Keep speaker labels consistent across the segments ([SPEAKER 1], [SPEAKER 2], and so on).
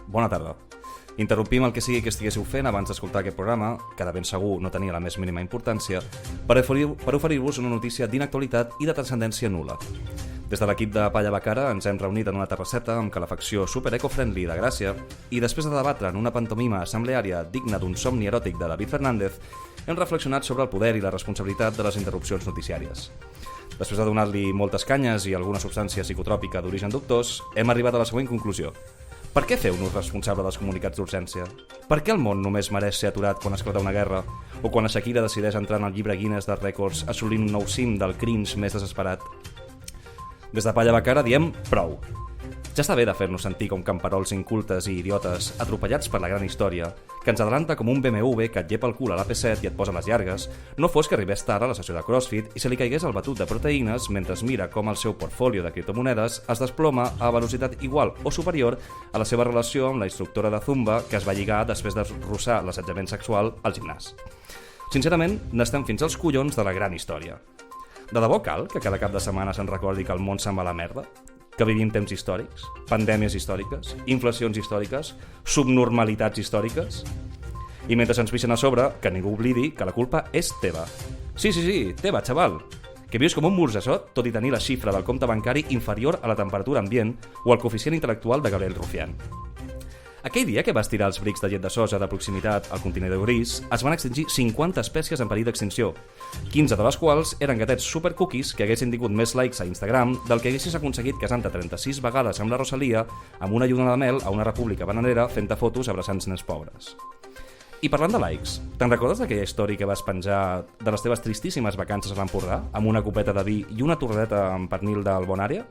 [SPEAKER 1] bona tarda. Interrompim el que sigui que estiguéssiu fent abans d'escoltar aquest programa, que de ben segur no tenia la més mínima importància, per oferir-vos una notícia d'inactualitat i de transcendència nul·la. Des de l'equip de Palla Bacara ens hem reunit en una terrasseta amb calefacció super eco-friendly de Gràcia i després de debatre en una pantomima assembleària digna d'un somni eròtic de David Fernández, hem reflexionat sobre el poder i la responsabilitat de les interrupcions noticiàries. Després de donar-li moltes canyes i alguna substància psicotròpica d'origen dubtós, hem arribat a la següent conclusió. Per què feu-nos responsable dels comunicats d'urgència? Per què el món només mereix ser aturat quan esclata una guerra? O quan la Shakira decideix entrar en el llibre Guinness dels rècords assolint un nou cim del cringe més desesperat? Des de Palla Bacara diem prou. Ja està bé de fer-nos sentir com camperols incultes i idiotes atropellats per la gran història, que ens adelanta com un BMW que et llepa el cul a l'AP7 i et posa les llargues, no fos que arribés tard a la sessió de CrossFit i se li caigués el batut de proteïnes mentre mira com el seu portfolio de criptomonedes es desploma a velocitat igual o superior a la seva relació amb la instructora de Zumba que es va lligar després de rossar l'assetjament sexual al gimnàs. Sincerament, n'estem fins als collons de la gran història. De debò cal que cada cap de setmana se'n recordi que el món se'n va a la merda? Que vivim temps històrics, pandèmies històriques, inflacions històriques, subnormalitats històriques? I mentre ens pixen a sobre, que ningú oblidi que la culpa és teva. Sí, teva, xaval. Que vius com un burjassot, tot i tenir la xifra del compte bancari inferior a la temperatura ambient o al coeficient intel·lectual de Gabriel Rufián. Aquell dia que vas tirar els brics de llet de soja de proximitat al contenidor gris, es van extingir 50 espècies en perill d'extinció, 15 de les quals eren gatets supercookies que haguessin tingut més likes a Instagram del que haguessis aconseguit casant-te 36 vegades amb la Rosalia amb una lluna de mel a una república bananera fent-te fotos abraçant nens pobres. I parlant de likes, te'n recordes d'aquella història que vas penjar de les teves tristíssimes vacances a l'Empordà amb una copeta de vi i una torradeta amb pernil del Bonària?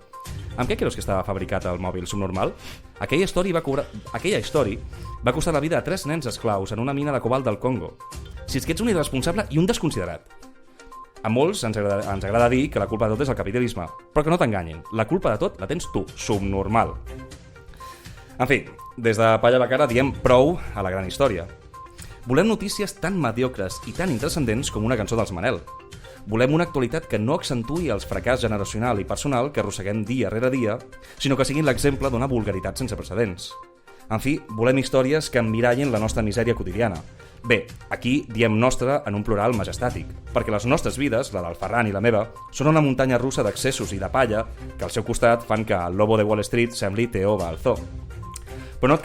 [SPEAKER 1] Amb què creus que estava fabricat el mòbil subnormal? Aquella història va costar la vida a 3 nens esclaus en una mina de cobalt del Congo. Si és que ets un irresponsable i un desconsiderat. A molts ens agrada dir que la culpa de tot és el capitalisme, però que no t'enganyin, la culpa de tot la tens tu, subnormal. En fi, des de Palla Bacara diem prou a la gran història. Volem notícies tan mediocres i tan intranscendents com una cançó dels Manel. Volem una actualitat que no accentuï el fracàs generacional i personal que arrosseguem dia rere dia, sinó que siguin l'exemple d'una vulgaritat sense precedents. En fi, volem històries que emmirallen la nostra misèria quotidiana. Bé, aquí diem nostra en un plural majestàtic, perquè les nostres vides, la del Ferran i la meva, són una muntanya russa d'accessos i de palla que al seu costat fan que el lobo de Wall Street sembli Theo Balzo. Però no et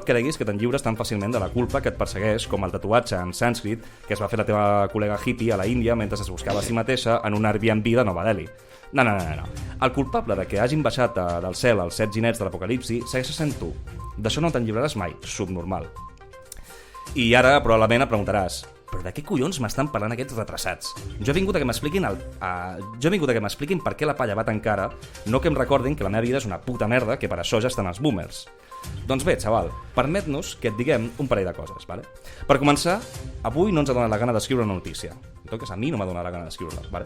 [SPEAKER 1] creguis que te'n lliures tan fàcilment de la culpa que et persegueix com el tatuatge en sànscrit que es va fer la teva col·lega hippie a la Índia mentre es buscava a si mateixa en un Airbnb de Nova Delhi. No. El culpable de que hagin baixat del cel els 7 ginets de l'apocalipsi segueix sent tu. D'això no te'n lliuraràs mai, subnormal. I ara probablement et preguntaràs: però de què collons m'estan parlant aquests retrasats? Jo he vingut a que m'expliquin per què la palla va tan cara, no que em recordin que la meva vida és una puta merda, que per això ja estan els boomers. Doncs bé, xaval, permet-nos que et diguem un parell de coses, vale? Per començar, avui no ens ha donat la gana d'escriure una notícia. En tot cas, a mi no m'ha donat la gana d'escriure-la, vale?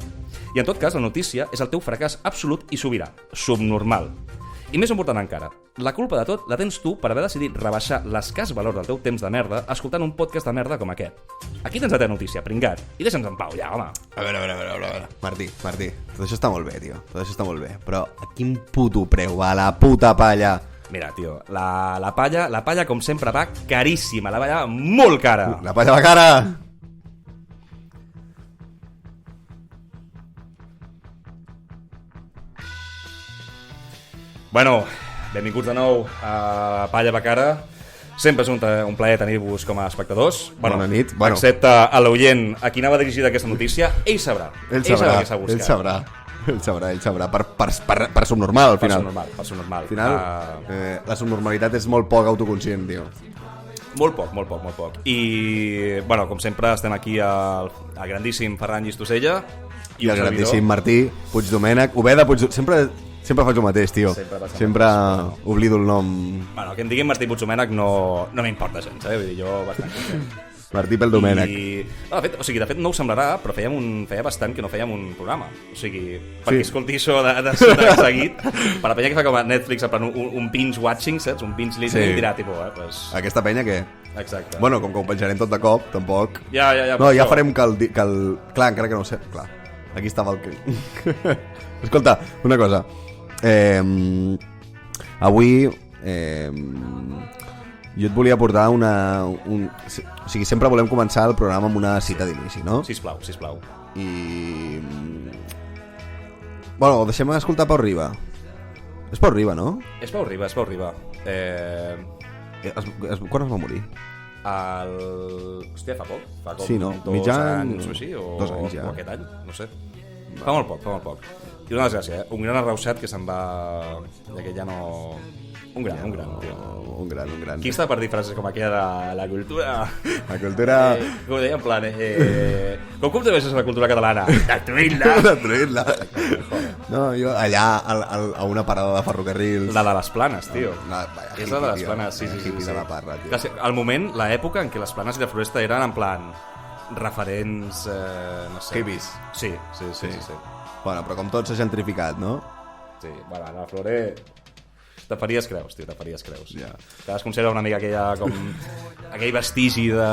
[SPEAKER 1] I en tot cas, la notícia és el teu fracàs absolut i sobirà, subnormal. I més important encara, la culpa de tot la tens tu per haver decidit rebaixar l'escàs valor del teu temps de merda escoltant un podcast de merda com aquest. Aquí tens la teva notícia, pringat, i deixa'ns en pau ja, home.
[SPEAKER 2] A veure. Martí, tot això està molt bé, tio. Tot això està molt bé, però a quin puto preu va la puta palla?
[SPEAKER 1] Mira, tio, la palla com sempre va caríssima, la palla va molt cara.
[SPEAKER 2] La palla va cara!
[SPEAKER 1] Bueno, benvinguts de nou a Palla Bacara. Sempre és un plaer tenir-vos com a espectadors.
[SPEAKER 2] Bona nit. Bueno.
[SPEAKER 1] Excepte a l'oient a qui anava dirigida aquesta notícia, ell sabrà què s'ha buscat.
[SPEAKER 2] Ell sabrà. Per subnormal, al final.
[SPEAKER 1] Per subnormal.
[SPEAKER 2] Al final, la subnormalitat és molt poc autoconscient, tio.
[SPEAKER 1] Molt poc. I, bueno, com sempre, estem aquí al grandíssim Ferran Llistosella
[SPEAKER 2] i el grandíssim Martí Puigdomènech. Oveda Puigdomènech. Sempre faig el mateix, tio. Sempre oblido el nom.
[SPEAKER 1] Bueno, que em diguin Martí Puigdomènech no m'importa gens, Vull dir, jo bastant content.
[SPEAKER 2] Martí pel Domènech.
[SPEAKER 1] De fet no ho semblarà, però feia bastant que no fèiem un programa. O sigui, perquè escolti això de seguit, per la penya que fa com a Netflix, un binge-watching, saps? Un binge-listening, dirà, tipus, pues...
[SPEAKER 2] Aquesta penya, què?
[SPEAKER 1] Exacte.
[SPEAKER 2] Bueno, com que ho penjarem tot de cop, tampoc...
[SPEAKER 1] Ja.
[SPEAKER 2] No, ja farem que el... Clar, encara que no ho sé. Clar, aquí estava el... Escolta, una cosa. Avui jo et volia portar o sigui, sempre volem començar el programa amb una cita d'inici, no?
[SPEAKER 1] Sisplau.
[SPEAKER 2] I... Bueno, deixem escoltar Pau Riba. És Pau Riba, no?
[SPEAKER 1] És Pau Riba.
[SPEAKER 2] Quan es va morir?
[SPEAKER 1] Hòstia, fa poc? Fa com
[SPEAKER 2] sí, no?
[SPEAKER 1] 2 anys o així? O
[SPEAKER 2] 2 anys, ja.
[SPEAKER 1] O aquest any? No sé. Fa molt poc. I una desgràcia, Un gran arrauxat que se'n va... que ja no... Un gran, tio.
[SPEAKER 2] Un gran.
[SPEAKER 1] Qui està per dir frases com aquella de la cultura?
[SPEAKER 2] La cultura...
[SPEAKER 1] Com ho deia, en plan... com contribueixes a la cultura catalana? Destruint-la!
[SPEAKER 2] No, jo allà, a una parada de ferrocarrils...
[SPEAKER 1] La de les Planes, tio. És la de les Planes, sí.
[SPEAKER 2] De la parra, tio.
[SPEAKER 1] Al moment, l'època en què les Planes i la Floresta eren en plan... referents... no sé...
[SPEAKER 2] Hippies.
[SPEAKER 1] Sí.
[SPEAKER 2] Bueno, però com tot s'ha gentrificat, no?
[SPEAKER 1] Sí, bueno, la Flore... Te faries creus.
[SPEAKER 2] Ja.
[SPEAKER 1] Que es considera una mica aquell vestigi de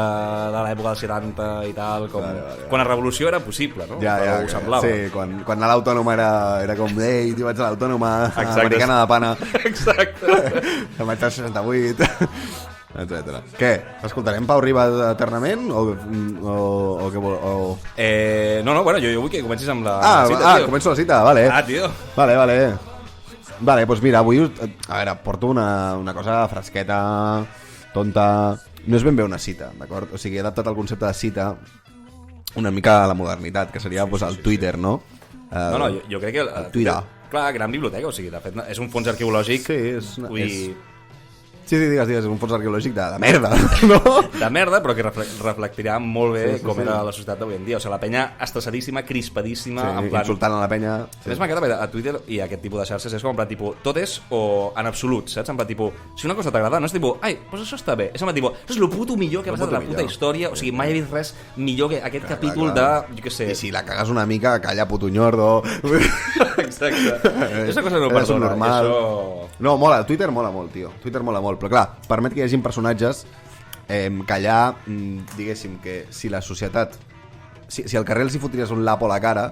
[SPEAKER 1] l'època dels 70 i tal, com...
[SPEAKER 2] Vale.
[SPEAKER 1] Quan la revolució era possible, no?
[SPEAKER 2] Ja,
[SPEAKER 1] ho semblava.
[SPEAKER 2] Sí, quan anar a l'Autònoma era com, ei, tio, vaig a l'Autònoma, americana de pana.
[SPEAKER 1] Exacte.
[SPEAKER 2] Em vaig al 68, etcètera. Què? Escoltarem Pau Riba eternament? O què vol...
[SPEAKER 1] No, bueno, jo vull que comencis amb la cita, tio.
[SPEAKER 2] Començo la cita, vale.
[SPEAKER 1] Tio.
[SPEAKER 2] Vale, doncs mira, avui a veure, porto una cosa fresqueta, tonta... No és ben bé una cita, d'acord? O sigui, he adaptat el concepte de cita una mica a la modernitat, que seria el Twitter, no?
[SPEAKER 1] No, jo crec que...
[SPEAKER 2] El Twitter.
[SPEAKER 1] Clar, gran biblioteca, o sigui, de fet, és un fons arqueològic...
[SPEAKER 2] Sí, Sí, digues, és un fons arqueològic de merda, no?
[SPEAKER 1] De merda, però que reflectirà molt bé com era la societat d'avui en dia. O sigui, la penya estressadíssima, crispadíssima, en plan...
[SPEAKER 2] insultant a la penya.
[SPEAKER 1] És m'encanta, perquè a Twitter i a aquest tipus de xarxes és com en plan, tipus, tot és o en absolut, saps? En plan, tipus, si una cosa t'agrada, no és tipus, ai, doncs això està bé. És en plan, tipus, és el puto millor que ha passat de la puta història. O sigui, mai he vist res millor que aquest capítol de... Jo què sé...
[SPEAKER 2] I si la cagues una mica, calla, puto ñordo.
[SPEAKER 1] Exacte. És una cosa que no perdona.
[SPEAKER 2] No, mola, Twitter mola molt, tio. Twitter mola molt, però clar, permet que hi hagin personatges que allà, diguéssim, que si la societat... Si al carrer els hi fotries un lapo a la cara,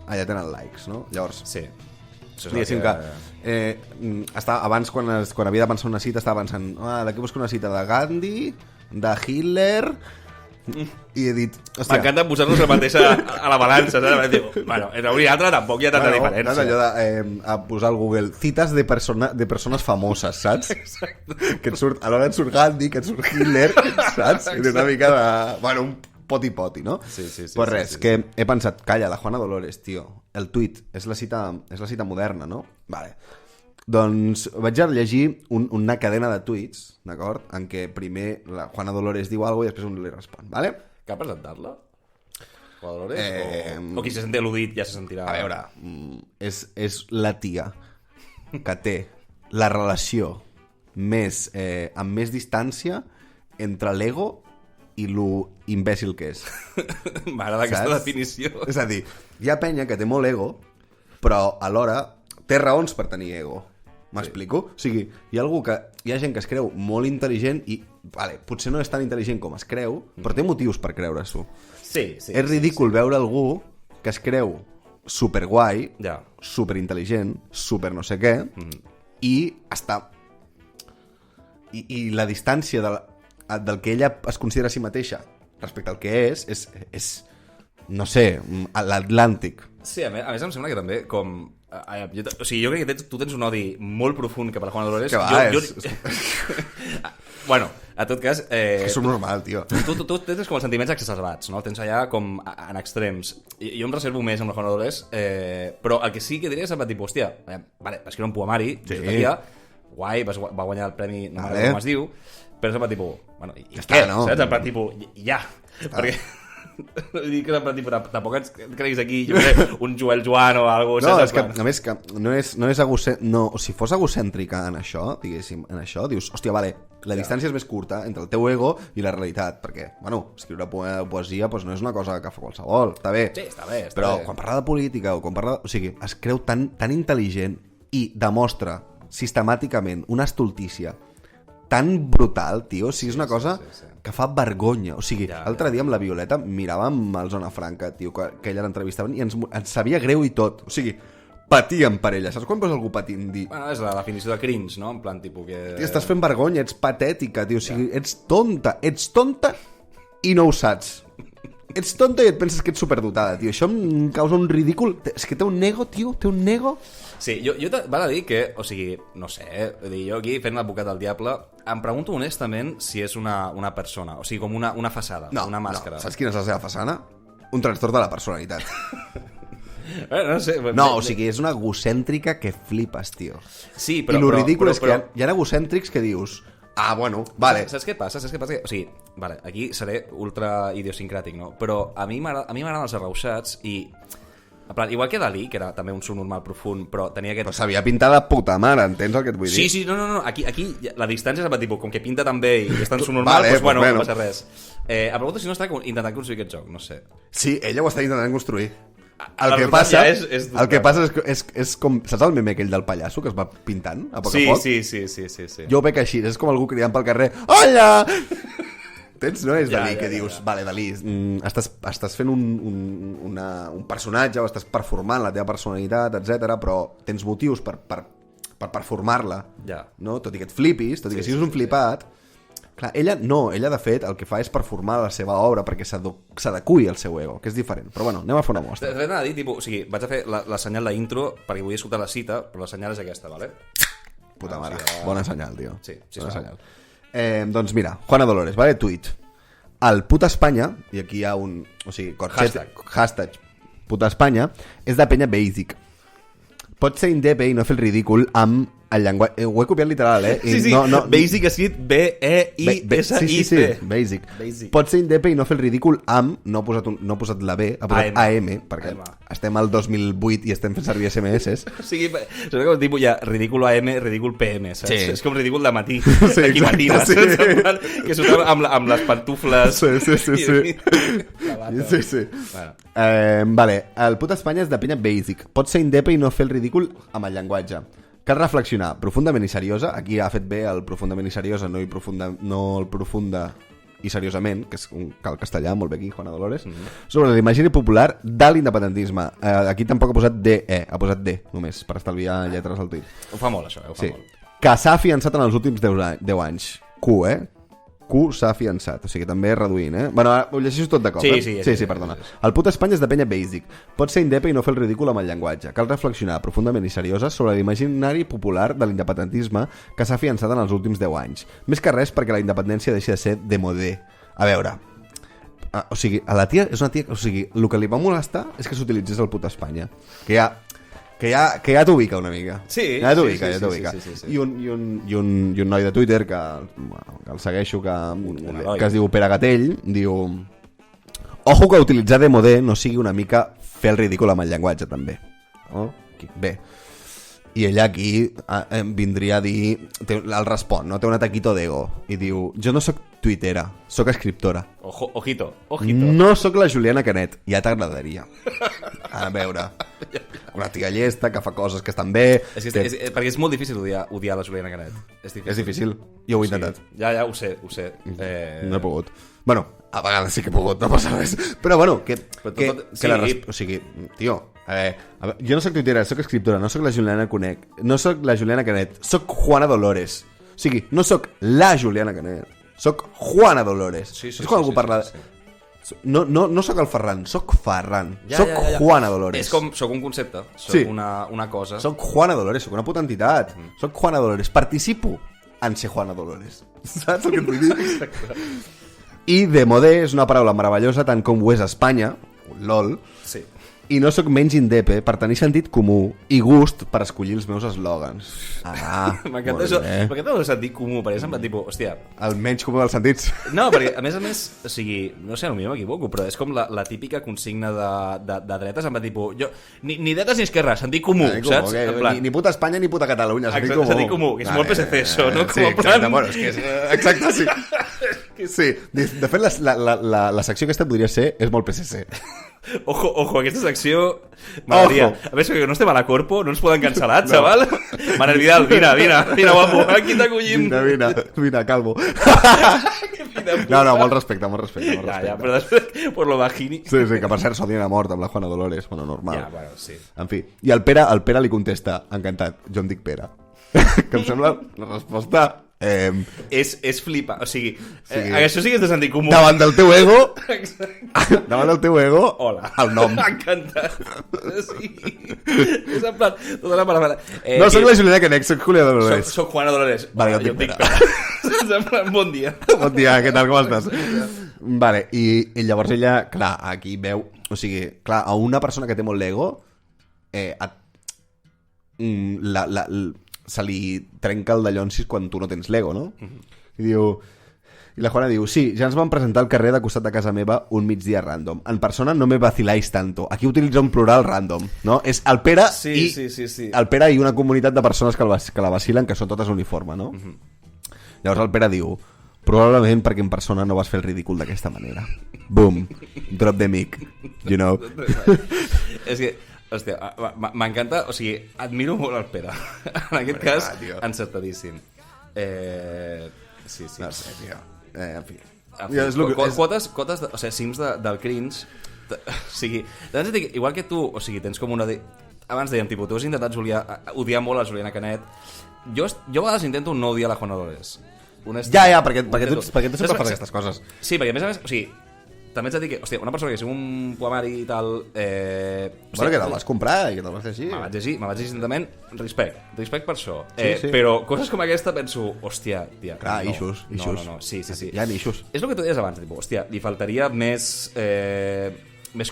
[SPEAKER 2] allà tenen likes, no? Llavors,
[SPEAKER 1] sí.
[SPEAKER 2] Diguéssim que abans, quan havia de pensar una cita, estava pensant, d'aquí busco una cita de Gandhi, de Hitler... I he dit...
[SPEAKER 1] M'encanta posar-nos la mateixa a la balança, saps? Bueno, en una altra tampoc hi ha tanta diferència.
[SPEAKER 2] Allò de posar al Google cites de persones famoses, saps?
[SPEAKER 1] Exacte.
[SPEAKER 2] Que et surt, alhora et surt Gandhi, que et surt Hitler, saps? I una mica de... Bueno, un poti-poti, no?
[SPEAKER 1] Sí.
[SPEAKER 2] Pues res, que he pensat, calla, la Juana Dolores, tio, el tuit, és la cita moderna, no? Vale. Doncs vaig a llegir una cadena de tuits, d'acord? En què primer la Juana Dolores diu alguna cosa i després un li respon, vale?
[SPEAKER 1] Que ha presentat-la? Juana Dolores? O qui se senti al·ludit ja se sentirà...
[SPEAKER 2] A veure, és la tia que té la relació amb més distància entre l'ego i lo imbècil que és.
[SPEAKER 1] M'agrada aquesta definició.
[SPEAKER 2] És a dir, hi ha penya que té molt ego, però alhora té raons per tenir ego. M'explico? O sigui, hi ha gent que es creu molt intel·ligent i, vale, potser no és tan intel·ligent com es creu, però té motius per creure-s'ho.
[SPEAKER 1] Sí.
[SPEAKER 2] És ridícul veure algú que es creu superguai, superintel·ligent, super no sé què, i està... I la distància del que ella es considera a si mateixa respecte al que és no sé, l'Atlàntic.
[SPEAKER 1] Sí, a més em sembla que també com... o sigui, jo crec que tu tens un odi molt profund cap a la Juana Dolores.
[SPEAKER 2] Que va,
[SPEAKER 1] Bueno, a tot cas...
[SPEAKER 2] és normal, tio.
[SPEAKER 1] Tu tens com els sentiments exacerbats, no? Tens allà com en extrems. Jo em reservo més amb la Juana Dolores, però el que sí que diria és el tipus, hòstia, vale, va escriure un poemari, guai, va guanyar el premi, no m'agrada com es diu, però és el tipus, bueno, i què? Saps? El tipus, ja, perquè... Vull dir que tampoc ens creguis aquí un Joel Joan o alguna cosa.
[SPEAKER 2] No, és que, a més, que no és egocèntrica. Si fos egocèntrica en això, diguéssim, dius, hòstia, vale, la distància és més curta entre el teu ego i la realitat, perquè, bueno, escriure poesia no és una cosa que fa qualsevol, està bé.
[SPEAKER 1] Sí, està bé.
[SPEAKER 2] Però quan parla de política o quan parla... O sigui, es creu tan intel·ligent i demostra sistemàticament una estultícia tan brutal, tio, o sigui, és una cosa que fa vergonya. O sigui, l'altre dia amb la Violeta miràvem el Zona Franca, tio, que ella l'entrevistaven i ens sabia greu i tot. O sigui, patien per ella. Saps quan veus algú patint? Dir,
[SPEAKER 1] Bueno, és la definició de cringe, no? En plan, tipus que...
[SPEAKER 2] tio, estàs fent vergonya, ets patètica, tio. O sigui, ets tonta i no ho saps. Ets tonta i et penses que ets superdotada, tio. Això em causa un ridícul. És que té un ego, tio, té un ego.
[SPEAKER 1] Sí, jo val a dir que, o sigui, no sé, jo aquí fent l'advocat del diable, em pregunto honestament si és una persona, o sigui, com una façada, una màscara.
[SPEAKER 2] No, saps quina és la seva façana? Un trastorn de la personalitat.
[SPEAKER 1] No sé.
[SPEAKER 2] No, o sigui, és una egocèntrica que flipes, tio.
[SPEAKER 1] Sí, però...
[SPEAKER 2] I lo ridícul és que hi ha egocèntrics que dius... Ah, bueno, vale.
[SPEAKER 1] Saps què passa? O sigui, vale, aquí seré ultra idiosincràtic, no? Però a mi m'agraden els arrauxats i... En plan, igual que Dalí, que era també un subnormal profund, però tenia aquest...
[SPEAKER 2] Però s'havia pintat de puta mare, entens el que et vull dir?
[SPEAKER 1] Sí, no. Aquí la distància és el tipus, com que pinta tan bé i és tan subnormal, doncs bueno, no passa res. Em pregunto si no està intentant construir aquest joc, no sé.
[SPEAKER 2] Sí, ella ho està intentant construir. El que passa és com... Saps el meme aquell del pallasso que es va pintant a poc a poc?
[SPEAKER 1] Sí.
[SPEAKER 2] Jo ho veig així, és com algú cridant pel carrer Hola! Tens, no? És Dalí que dius, vale, Dalí, estàs fent un personatge o estàs performant la teva personalitat, etc, però tens motius per performar-la, no? Tot i que et flipis, tot i que siguis un flipat. Clar, ella no, ella de fet el que fa és performar la seva obra perquè s'adequi al seu ego, que és diferent. Però bueno, anem a fer una mostra.
[SPEAKER 1] T'he d'anar a dir, tipus, o sigui, vaig a fer la senyal d'intro perquè vull escoltar la cita, però la senyal és aquesta, vale?
[SPEAKER 2] Puta mare, bona senyal, tio.
[SPEAKER 1] Sí,
[SPEAKER 2] bona senyal. Doncs mira, Juana Dolores, vale, tuit. El puta Espanya, i aquí hi ha un... O sigui, hashtag puta Espanya, és de penya basic. Pot ser indepe i no fer el ridícul amb el llenguatge... Ho he copiat literal, I
[SPEAKER 1] sí.
[SPEAKER 2] No,
[SPEAKER 1] basic escrit B-E-I-S-I-C.
[SPEAKER 2] Sí, basic. Pot ser indepe i no fer el ridícul amb... No ha posat la B, ha posat AM, perquè estem al 2008 i estem fent servir SMS.
[SPEAKER 1] O sigui, sembla com tipus ja ridícul AM, ridícul PM, saps?
[SPEAKER 2] Sí.
[SPEAKER 1] És com ridícul de matí,
[SPEAKER 2] sí,
[SPEAKER 1] d'aquí matina, saps? Que surt amb les pantufles.
[SPEAKER 2] Sí. Vale, el puta Espanya és de penya basic. Pot ser indepe i no fer el ridícul amb el llenguatge. Cal reflexionar profundament i seriosa. Aquí ha fet bé el profundament i seriosa, no el profunda i seriosament, que és cal castellà, molt bé aquí, Juana Dolores, sobre l'imagini popular de l'independentisme. Aquí tampoc ha posat DE, ha posat D, només, per estalviar lletres al tuit.
[SPEAKER 1] Ho fa molt, això, ho fa molt.
[SPEAKER 2] Que s'ha afiançat en els últims 10 anys. Q, Q s'ha afiançat, o sigui, també reduint, Bueno, ho llegeixo tot de cop, Sí, perdona. El puta Espanya és de penya basic. Pot ser indepe i no fer el ridícul amb el llenguatge. Cal reflexionar profundament i seriosa sobre l'imaginari popular de l'independentisme que s'ha afiançat en els últims 10 anys. Més que res perquè la independència deixa de ser de modé. A veure, o sigui, a la tia és una tia... O sigui, el que li va molestar és que s'utilitzés el puta Espanya. Que ja t'ubica una mica.
[SPEAKER 1] Sí.
[SPEAKER 2] Ja t'ubica. Sí. I un noi de Twitter que el segueixo, que es diu Pere Gatell, diu: ojo que utilitzar de modé no sigui una mica fer el ridícul amb el llenguatge, també. Oh? Bé. I ella aquí vindria a dir... El respon, no? Té un ataquito d'ego. I diu: jo no sóc tuitera, sóc escriptora.
[SPEAKER 1] Ojito.
[SPEAKER 2] No sóc la Juliana Canet. Ja t'agradaria. A veure... Una tia llesta que fa coses que estan bé...
[SPEAKER 1] Perquè és molt difícil odiar la Juliana Canet.
[SPEAKER 2] És difícil. Jo ho he intentat.
[SPEAKER 1] Ja ho sé.
[SPEAKER 2] No he pogut. Bueno, a vegades sí que he pogut, no passa res. Però bueno, o sigui, tio... jo no soc tuitera, soc escriptora, no soc la Juliana Canet, no soc la Juliana Canet, soc Juana Dolores. O sigui, no soc la Juliana Canet, soc Juana Dolores. És quan algú parla... No soc el Ferran, soc Ferran. Soc Juana Dolores.
[SPEAKER 1] És com, soc un concepte, soc una cosa.
[SPEAKER 2] Soc Juana Dolores, soc una puta entitat. Soc Juana Dolores, participo en ser Juana Dolores. Saps el que et vull dir?
[SPEAKER 1] Exacte.
[SPEAKER 2] I de modé és una paraula meravellosa tant com ho és Espanya, LOL,
[SPEAKER 1] sí.
[SPEAKER 2] I no sóc menys indepe per tenir sentit comú i gust per escollir els meus eslògans.
[SPEAKER 1] M'encanta això. M'encanta el sentit comú, perquè sembla tipus, hòstia...
[SPEAKER 2] El menys comú dels sentits.
[SPEAKER 1] No, perquè a més, o sigui, no sé, potser m'equivoco, però és com la típica consigna de dretes, sembla tipus, ni dretes ni esquerres, sentit comú, saps?
[SPEAKER 2] Okay. Ni puta Espanya ni puta Catalunya, sentit comú.
[SPEAKER 1] Sentit comú, que és molt PSC això, no?
[SPEAKER 2] Sí, exacte, bueno, és que és... Exacte, sí. Sí, de fet la secció aquesta podria ser és molt PSC.
[SPEAKER 1] Ojo, aquesta secció m'agradaria. A més, que no estem a la Corpo, no ens poden cancel·lar, xaval. Manel Vidal, vine, guapo, aquí t'acollim.
[SPEAKER 2] Vine, calvo.
[SPEAKER 1] Que
[SPEAKER 2] No, molt respecte, molt respecte.
[SPEAKER 1] Ja, però després, por lo bajini...
[SPEAKER 2] Sí, que per cert s'odien a mort amb la Juana Dolores, bueno, normal.
[SPEAKER 1] Ja, bueno, sí.
[SPEAKER 2] En fi, i el Pere li contesta, encantat, jo em dic Pere. Que em sembla la resposta...
[SPEAKER 1] És flipar, o sigui, això sí que és de sentit comú.
[SPEAKER 2] Davant del teu ego, davant del teu ego,
[SPEAKER 1] hola,
[SPEAKER 2] el nom.
[SPEAKER 1] Encantat. Sí. És en plan, tota la paraula.
[SPEAKER 2] No soc la Juliana Canex, soc Julià Dolores.
[SPEAKER 1] Soc Juana Dolores.
[SPEAKER 2] Vale, jo et dic Pere.
[SPEAKER 1] En plan, bon dia.
[SPEAKER 2] Bon dia, què tal, com estàs? Vale, i llavors ella, clar, aquí veu, o sigui, clar, a una persona que té molt l'ego, se li trenca el dallonsis quan tu no tens l'ego, no? I la Juana diu, sí, ja ens van presentar al carrer de costat de casa meva un migdia random. En persona no me vaciláis tanto. Aquí utilitza un plural random, no? És el Pere
[SPEAKER 1] sí.
[SPEAKER 2] El Pere i una comunitat de persones que la vacilen, que són totes uniforme, no? Llavors el Pere diu, probablement perquè en persona no vas fer el ridícul d'aquesta manera. Boom, drop the mic, you know.
[SPEAKER 1] És que, hòstia, m'encanta, o sigui, admiro molt el Pere. En aquest cas, encertadíssim. Sí.
[SPEAKER 2] No sé, tio. En fi.
[SPEAKER 1] Quotes, o sigui, cims del cringe, o sigui, igual que tu, o sigui, tens com una... Abans dèiem, tipus, tu has intentat odiar molt a Juliana Canet. Jo a vegades intento no odiar la Juana Dolores.
[SPEAKER 2] Ja, perquè tu sempre fas aquestes coses.
[SPEAKER 1] Sí, perquè a més, o sigui, també ets a dir que, hòstia, una persona que sigui un poemari i tal...
[SPEAKER 2] Bueno, que te'l vas comprar i que te'l vas llegir.
[SPEAKER 1] Me vaig llegir sentament, respect per això.
[SPEAKER 2] Sí.
[SPEAKER 1] Però coses com aquesta penso, hòstia, tia...
[SPEAKER 2] Clar, ixos.
[SPEAKER 1] No, sí.
[SPEAKER 2] Hi ha ixos.
[SPEAKER 1] És el que tu deies abans, tipus, hòstia, li faltaria més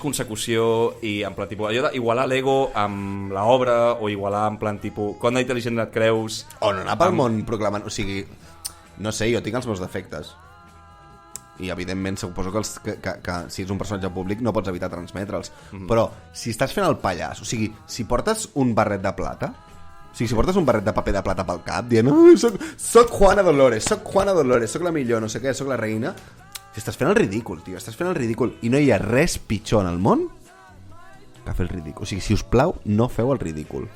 [SPEAKER 1] consecució i en plan, tipus, allò d'igualar l'ego amb l'obra o igualar en plan, tipus, quant d'intel·ligent et creus...
[SPEAKER 2] O no anar pel món proclamant... O sigui, no sé, jo tinc els meus defectes. I evidentment suposo que si ets un personatge públic no pots evitar transmetre'ls. Però si estàs fent el pallàs, o sigui, si portes un barret de plata, o sigui, si portes un barret de paper de plata pel cap dient, soc Juana Dolores, soc la millor, no sé què, soc la reina, si estàs fent el ridícul, tio, estàs fent el ridícul i no hi ha res pitjor en el món que fer el ridícul. O sigui, si us plau, no feu el ridícul.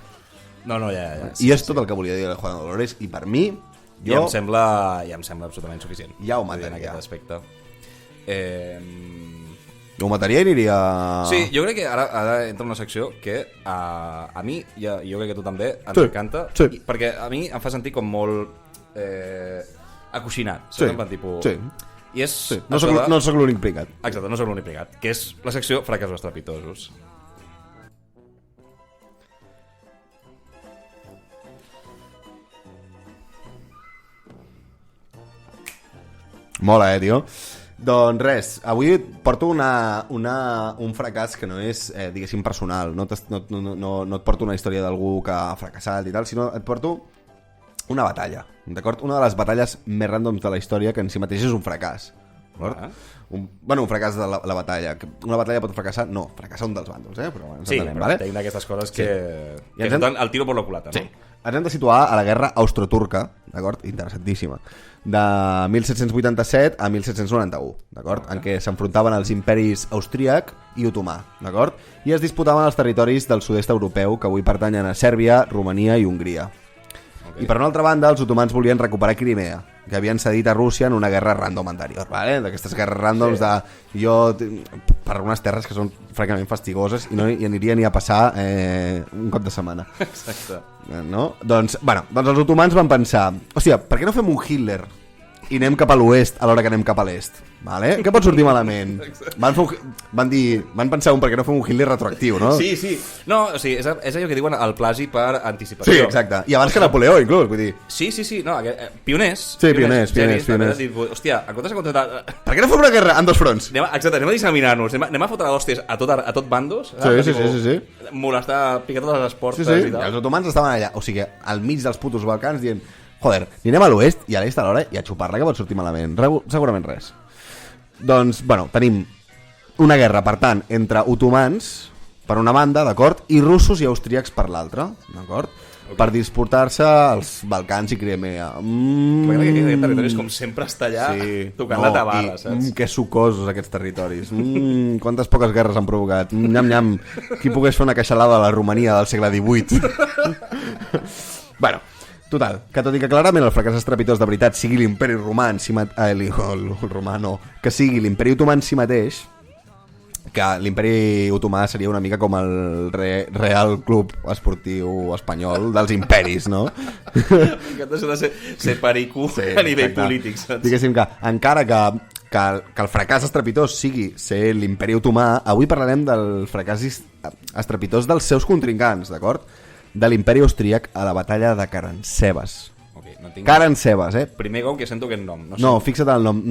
[SPEAKER 1] No, ja.
[SPEAKER 2] I és tot el que volia dir la Juana Dolores i per mi
[SPEAKER 1] jo... Ja em sembla absolutament suficient.
[SPEAKER 2] Ja ho mataria.
[SPEAKER 1] En aquest aspecte.
[SPEAKER 2] Jo ho mataria i aniria...
[SPEAKER 1] Sí, jo crec que ara entra una secció que a mi, jo crec que tu també, ens encanta.
[SPEAKER 2] Sí.
[SPEAKER 1] Perquè a mi em fa sentir com molt acoixinat.
[SPEAKER 2] Sí. Sí.
[SPEAKER 1] I és...
[SPEAKER 2] Sí. No soc l'únic pricat.
[SPEAKER 1] Exacte, no soc l'únic pricat. Que és la secció fracassos estrepitosos.
[SPEAKER 2] Mola, tio. Doncs res, avui porto un fracàs que no és, diguéssim, personal. No et porto una història d'algú que ha fracassat i tal, sinó et porto una batalla, d'acord? Una de les batalles més randoms de la història, que en si mateix és un fracàs. Un fracàs de la batalla. Una batalla pot fracassar? No, fracassa un dels bàndols, però ens
[SPEAKER 1] sí,
[SPEAKER 2] entenem,
[SPEAKER 1] però tenim d'aquestes coses que el tiro por la culata, no?
[SPEAKER 2] Sí. Ens hem de situar a la guerra austro-turca, d'acord? Interessantíssima. De 1787 a 1791, d'acord? En què s'enfrontaven els imperis austríac i otomà, d'acord? I es disputaven els territoris del sud-est europeu que avui pertanyen a Sèrbia, Romania i Hongria. I per una altra banda, els otomans volien recuperar Crimea, que havien cedit a Rússia en una guerra random anterior, ¿vale? D'aquestes guerres randoms de... Jo, per unes terres que són francament fastigoses i no hi aniria ni a passar un cop de setmana.
[SPEAKER 1] Exacte.
[SPEAKER 2] No? Doncs els otomans van pensar, hòstia, per què no fem un Hitler i anem cap a l'oest a l'hora que anem cap a l'est? Vale? Què pot sortir malament? Van pensar per què no fem un Hitler retroactiu, no?
[SPEAKER 1] Sí. No, o sigui, és allò que diuen el plagi per anticipació.
[SPEAKER 2] Sí, exacte. I abans que Napoleó, inclús, vull dir.
[SPEAKER 1] Sí, no, pioners.
[SPEAKER 2] Sí, pioners.
[SPEAKER 1] Hòstia, en comptes de contratar...
[SPEAKER 2] Per què no fem una guerra en dos fronts?
[SPEAKER 1] Exacte, anem a disseminar-nos, anem a fotre hòsties a tot bandos.
[SPEAKER 2] Sí.
[SPEAKER 1] Molestar, picar totes les portes
[SPEAKER 2] i
[SPEAKER 1] tal.
[SPEAKER 2] Els otomans estaven allà, o sigui, al mig dels putos Balcans dient, joder, ni anem a l'oest i a l'est alhora i a xupar-la que pot sortir malament. Segurament res. Doncs, tenim una guerra, per tant, entre otomans per una banda, d'acord, i russos i austríacs per l'altra, d'acord? Okay. Per disputar-se als Balcans i Crimea.
[SPEAKER 1] Aquest territori és com sempre està allà tocant la tabarra, saps?
[SPEAKER 2] Que sucosos aquests territoris. Quantes poques guerres han provocat. Nyam. Qui pogués fer una queixalada a la Romania del segle XVIII. Total, que tot i que clarament el fracàs estrepitós de veritat sigui l'imperi romà en si que sigui l'imperi otomà en si mateix, que l'imperi otomà seria una mica com el Real Club Esportiu Espanyol dels imperis, no?
[SPEAKER 1] M'encanta ser perico a nivell polític, saps?
[SPEAKER 2] Diguéssim que encara que el fracàs estrepitós sigui ser l'imperi otomà, avui parlarem del fracàs estrepitós dels seus contrincants, d'acord? De l'imperi austríac a la batalla de Caransebes.
[SPEAKER 1] Okay, no tinc...
[SPEAKER 2] Caransebes,
[SPEAKER 1] Primer cop que sento aquest nom.
[SPEAKER 2] No, fixa't el nom,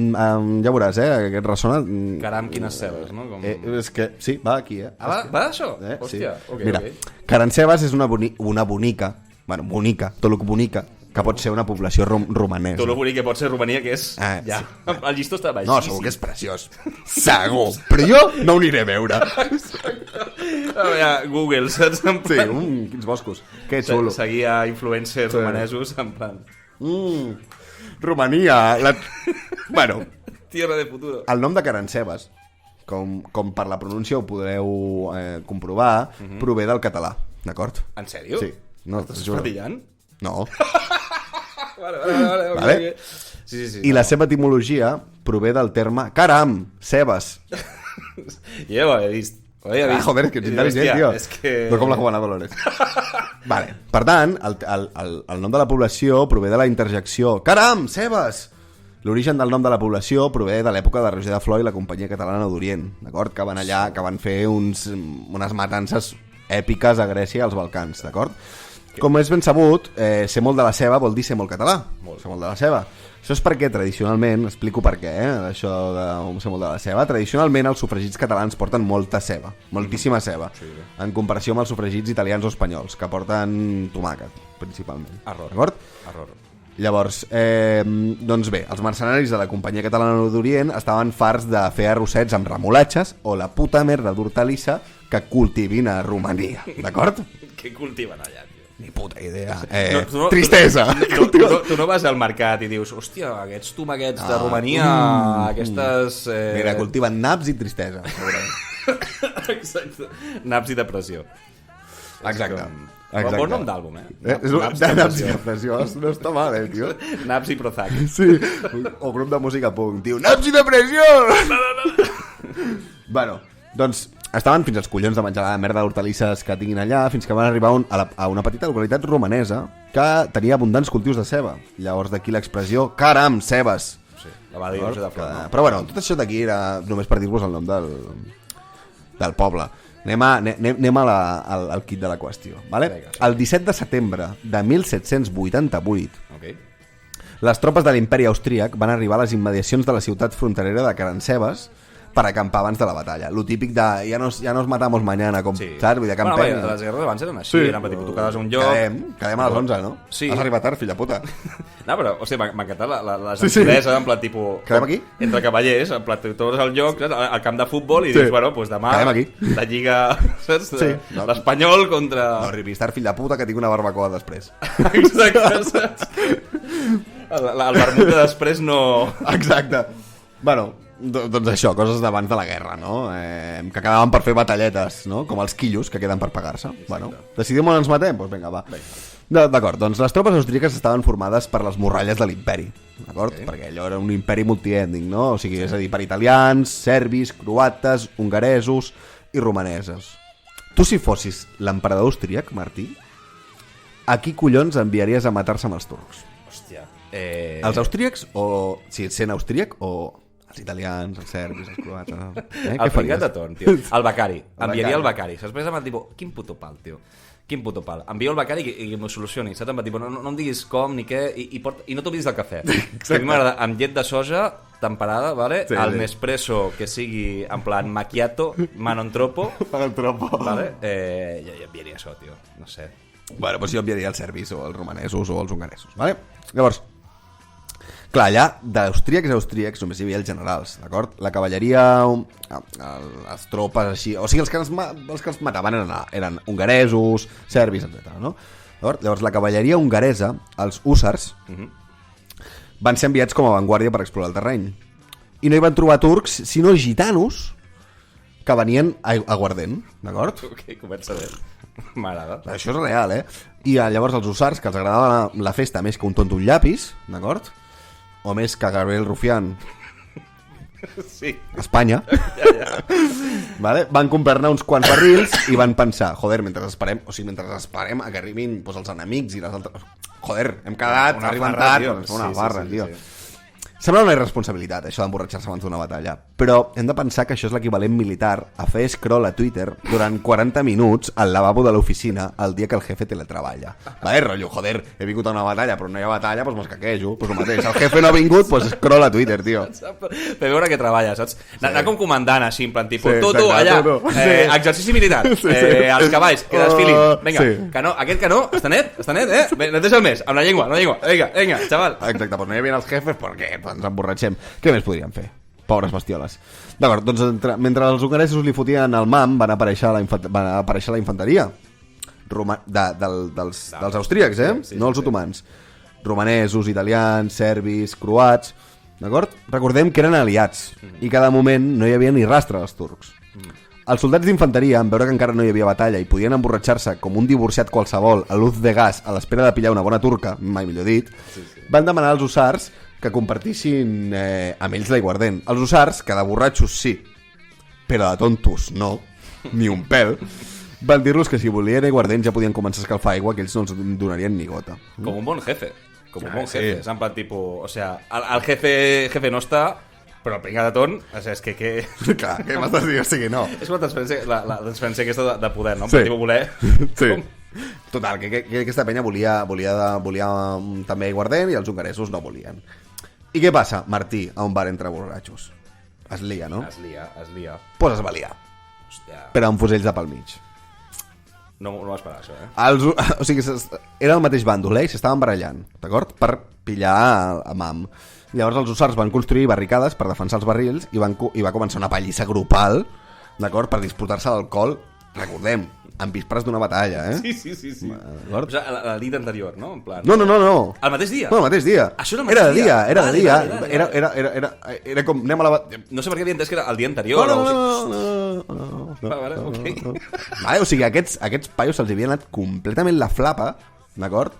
[SPEAKER 2] ja veuràs, que et ressona...
[SPEAKER 1] Caram, quines cebes, no?
[SPEAKER 2] És que, sí, va aquí,
[SPEAKER 1] Ah, va d'això? Hòstia,
[SPEAKER 2] sí.
[SPEAKER 1] okay,
[SPEAKER 2] Mira,
[SPEAKER 1] okay.
[SPEAKER 2] Caransebes és una bonica, bueno, bonica, tot el que bonica, que pot ser una població romanesa.
[SPEAKER 1] Tot el bonic que pot ser Romania, que és... Ja,
[SPEAKER 2] sí.
[SPEAKER 1] el llistó està baixíssim.
[SPEAKER 2] No, segur que és preciós. Segur. Però jo no ho aniré a veure.
[SPEAKER 1] A veure, Google, saps?
[SPEAKER 2] Sí, quins boscos. Que xulo.
[SPEAKER 1] Seguir a influencers romanesos, en plan...
[SPEAKER 2] Romania. Bueno.
[SPEAKER 1] Tierra de futuro.
[SPEAKER 2] El nom de Caransebes, com per la pronúncia ho podreu comprovar, prové del català, d'acord?
[SPEAKER 1] En sèrio?
[SPEAKER 2] Sí. No,
[SPEAKER 1] estàs espatillant?
[SPEAKER 2] No.
[SPEAKER 1] Vale.
[SPEAKER 2] Vale?
[SPEAKER 1] Sí.
[SPEAKER 2] I la seva etimologia prové del terme caram, cebes.
[SPEAKER 1] Ja ho havia vist.
[SPEAKER 2] Joder, és que ets intel·ligent, tio.
[SPEAKER 1] És que...
[SPEAKER 2] No com la Juana Dolores. Vale. Per tant, el nom de la població prové de la interjecció caram, cebes. L'origen del nom de la població prové de l'època de Roger de Flor i la Companyia Catalana d'Orient, d'acord? Que van allà, que van fer unes matances èpiques a Grècia i als Balcans, d'acord? Com és ben sabut, ser molt de la ceba vol dir ser molt català. Ser molt de la ceba. Això és perquè tradicionalment, explico per què, això de ser molt de la ceba, tradicionalment els sufragits catalans porten molta ceba, moltíssima ceba, en comparació amb els sufragits italians o espanyols, que porten tomàquet, principalment. D'acord?
[SPEAKER 1] Error.
[SPEAKER 2] Llavors, doncs bé, els mercenaris de la Companyia Catalana d'Orient estaven farts de fer arrossets amb remolatxes o la puta merda d'hortalissa que cultivin a Romania, d'acord?
[SPEAKER 1] Què cultiven allà, tio?
[SPEAKER 2] Ni puta idea.
[SPEAKER 1] Tristesa. Tu no vas al mercat i dius, hòstia, aquests tomàquets de Romania, aquestes...
[SPEAKER 2] Mira, cultiven naps i tristesa.
[SPEAKER 1] Exacte. Naps i depressió.
[SPEAKER 2] Exacte.
[SPEAKER 1] Bon nom d'àlbum,
[SPEAKER 2] Naps i depressió. No està mal, tio.
[SPEAKER 1] Naps i Prozac.
[SPEAKER 2] Sí. O grup de música punk, tio. Naps i depressió! Bueno, doncs... Estaven fins als collons de menjar la merda d'hortalisses que tinguin allà, fins que van arribar a una petita localitat romanesa que tenia abundants cultius de ceba. Llavors d'aquí l'expressió caram, cebes.
[SPEAKER 1] Sí, la va dir Roger de Flor.
[SPEAKER 2] Però bueno, tot això d'aquí era només per dir-vos el nom del poble. Anem al kit de la qüestió. Vale? El 17 de setembre de 1788, les tropes de l'imperi austríac van arribar a les immediacions de la ciutat fronterera de Caransebes per acampar abans de la batalla. Lo típic de ja nos matamos mañana, com, saps? Vull dir, acampem.
[SPEAKER 1] Bueno, les guerres abans eren així, eren petit, tu quedaves a un lloc...
[SPEAKER 2] Quedem a les 11, no?
[SPEAKER 1] Sí.
[SPEAKER 2] Has arribat tard, fill de puta.
[SPEAKER 1] No, però, hòstia, m'ha encantat la gentilesa, en plan, tipus...
[SPEAKER 2] Quedem aquí?
[SPEAKER 1] Entre cavallers, en plan, tu vas al lloc, al camp de futbol, i dius, bueno, doncs demà...
[SPEAKER 2] Quedem aquí.
[SPEAKER 1] La lliga, saps? L'Espanyol contra...
[SPEAKER 2] No arribis tard, fill de puta, que tinc una barbacoa després.
[SPEAKER 1] Exacte, saps? El vermut de després no...
[SPEAKER 2] Exacte. Bueno... Doncs això, coses d'abans de la guerra, no? Que quedaven per fer batalletes, no? Com els quillos que queden per pagar-se. Bueno, decidim on ens matem? Doncs vinga, va. D'acord, doncs les tropes austríaques estaven formades per les muralles de l'imperi, d'acord? Perquè allò era un imperi multiètnic, no? O sigui, és a dir, per italians, serbis, croates, hongaresos i romaneses. Tu, si fossis l'emperador austríac, Martí, a qui collons enviaries a matar-se amb els turcs?
[SPEAKER 1] Hòstia.
[SPEAKER 2] Els austríacs o... Si sent austríac o... Els italians, els serbis, els croates...
[SPEAKER 1] El frigat de ton, tio. El becari. Enviaria el becari. Després em va dir, quin puto pal, tio. Quin puto pal. Envio el becari i m'ho solucioni, saps? Em va dir, no em diguis com ni què i no t'oblidis del cafè. A mi m'agrada amb llet de soja temperada, vale?
[SPEAKER 2] Sí,
[SPEAKER 1] el Nespresso que sigui en plan macchiato, ma non troppo. Vale? Jo enviaria això, tio. No sé.
[SPEAKER 2] Bueno, doncs jo enviaria els serbis o els romanesos o els hongaresos, vale? Llavors... Clar, allà d'austríacs a austríacs només hi havia els generals, d'acord? La cavalleria, les tropes així... O sigui, els que els mataven eren hongaresos, serbis, etc. No? Llavors, la cavalleria hongaresa, els hússars, van ser enviats com a vanguardia per explorar el terreny. I no hi van trobar turcs, sinó gitanos, que venien aiguardent, d'acord?
[SPEAKER 1] Ok, comença bé. M'agrada.
[SPEAKER 2] Això és real, I llavors els hussars, que els agradava la festa més que un tonto un llapis, d'acord? O més que Gabriel Rufián
[SPEAKER 1] Sí.
[SPEAKER 2] a Espanya, vale? Van comprar-ne uns quants barrils i van pensar, joder, mentre esperem a que arribin doncs, els enemics i les altres... Joder, hem quedat, arriben tard, doncs una barra, tio. Sembla una irresponsabilitat, això d'emborratxar-se abans d'una batalla, però hem de pensar que això és l'equivalent militar a fer scroll a Twitter durant 40 minuts al lavabo de l'oficina el dia que el jefe teletreballa. Vale, rotllo, joder, he vingut a una batalla, però no hi ha batalla, doncs m'escaquejo. Doncs el mateix, el jefe no ha vingut, doncs scroll a Twitter, tio.
[SPEAKER 1] Per veure que treballa, saps? Anar com comandant, així, en plan, tipus,
[SPEAKER 2] Sí,
[SPEAKER 1] tu, allà, exercici militar, els cavalls, que desfilin. Vinga, canó, aquest canó, està net, Bé, neteja el més, amb la llengua, vinga, xaval.
[SPEAKER 2] Exacte, doncs no hi havia els jefes perquè ens emborratxem. Què més podríem fer? Pobres bestioles. D'acord, doncs mentre els hongaresos li fotien el mam, van aparèixer la infanteria dels austríacs, no els otomans. Romanesos, italians, serbis, croats, d'acord? Recordem que eren aliats i cada moment no hi havia ni rastre dels turcs. Els soldats d'infanteria, en veure que encara no hi havia batalla i podien emborratxar-se com un divorciat qualsevol a l'uz de gas a l'espera de pillar una bona turca, mai millor dit, van demanar als hussars que compartissin amb ells l'aiguardent. Els hussars, que de borratxos sí, però de tontos no, ni un pèl, van dir-los que si volien aiguardent ja podien començar a escalfar aigua, que ells no ens donarien ni gota.
[SPEAKER 1] Com un bon jefe. Sí. És en plan tipus... O sea, el jefe no està, però el pringadatón, o sea, és que...
[SPEAKER 2] Clar, què m'estàs dient? O sigui, no.
[SPEAKER 1] És una transferència, la transferència aquesta de poder, no?
[SPEAKER 2] Sí.
[SPEAKER 1] Per tipus voler...
[SPEAKER 2] Sí. Total, que aquesta penya volia també aiguardent i els hongaresos no volien. I què passa, Martí, a un bar entre borratxos? Es lia, no?
[SPEAKER 1] Es lia.
[SPEAKER 2] Pues es va liar.
[SPEAKER 1] Hòstia.
[SPEAKER 2] Però amb fusells de pel mig.
[SPEAKER 1] No m'esperava això,
[SPEAKER 2] O sigui, era el mateix bàndol, i s'estaven barallant, d'acord? Per pillar a mam. Llavors els hussars van construir barricades per defensar els barrils i va començar una pallissa grupal, d'acord? Per disputar-se l'alcohol, recordem, en vísperes d'una batalla,
[SPEAKER 1] Sí. O sigui, la nit anterior, no? En plan...
[SPEAKER 2] No.
[SPEAKER 1] El mateix dia?
[SPEAKER 2] No, el mateix dia.
[SPEAKER 1] Això era el mateix dia?
[SPEAKER 2] Era de dia. Era com, anem a la...
[SPEAKER 1] No sé per què havia entès que era el dia anterior.
[SPEAKER 2] No.
[SPEAKER 1] Vale, ok.
[SPEAKER 2] Vale, o sigui, aquests paios se'ls havia anat completament la flapa, d'acord?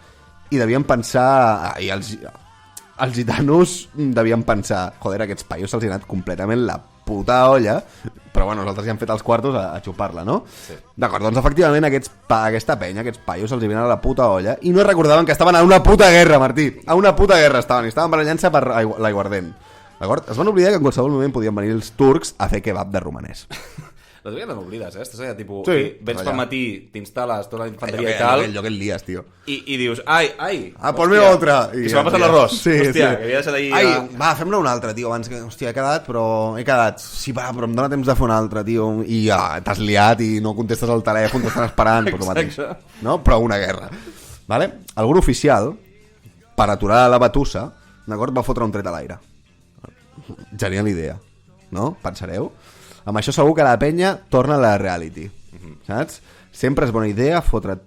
[SPEAKER 2] I devien pensar... I els gitanos devien pensar, joder, aquests paios se'ls ha anat completament la puta olla, però bueno, nosaltres ja hem fet els quartos a xupar-la, no? Sí. D'acord, doncs efectivament aquesta penya, aquests paios se'ls havien anat la puta olla i no recordaven que estaven a una puta guerra, Martí, a una puta guerra estaven barallant-se per l'aiguardent, d'acord? Es van oblidar que en qualsevol moment podien venir els turcs a fer kebab de romanès.
[SPEAKER 1] Les vegades n'oblides, Estàs allà, tipus,
[SPEAKER 2] sí,
[SPEAKER 1] vens pel matí, t'instal·les tota la infanteria i tal...
[SPEAKER 2] Allò que el lies, tio.
[SPEAKER 1] I dius, ai...
[SPEAKER 2] ponme otra!
[SPEAKER 1] I se m'ha passat l'arròs.
[SPEAKER 2] Sí,
[SPEAKER 1] hòstia, que havia de ser d'ahir...
[SPEAKER 2] Ai, va, fem-ne una altra, tio, abans que... Hòstia, he quedat. Sí, va, però em dóna temps de fer una altra, tio. I ja, t'has liat i no contestes al telèfon, t'estan esperant, però mateix. No? Però una guerra. Vale? El grup oficial, per aturar la batussa, d'acord, va fotre un tret a l'aire. Genial idea, no? Pensareu? Amb això segur que la penya torna a la reality, saps? Sempre és bona idea fotre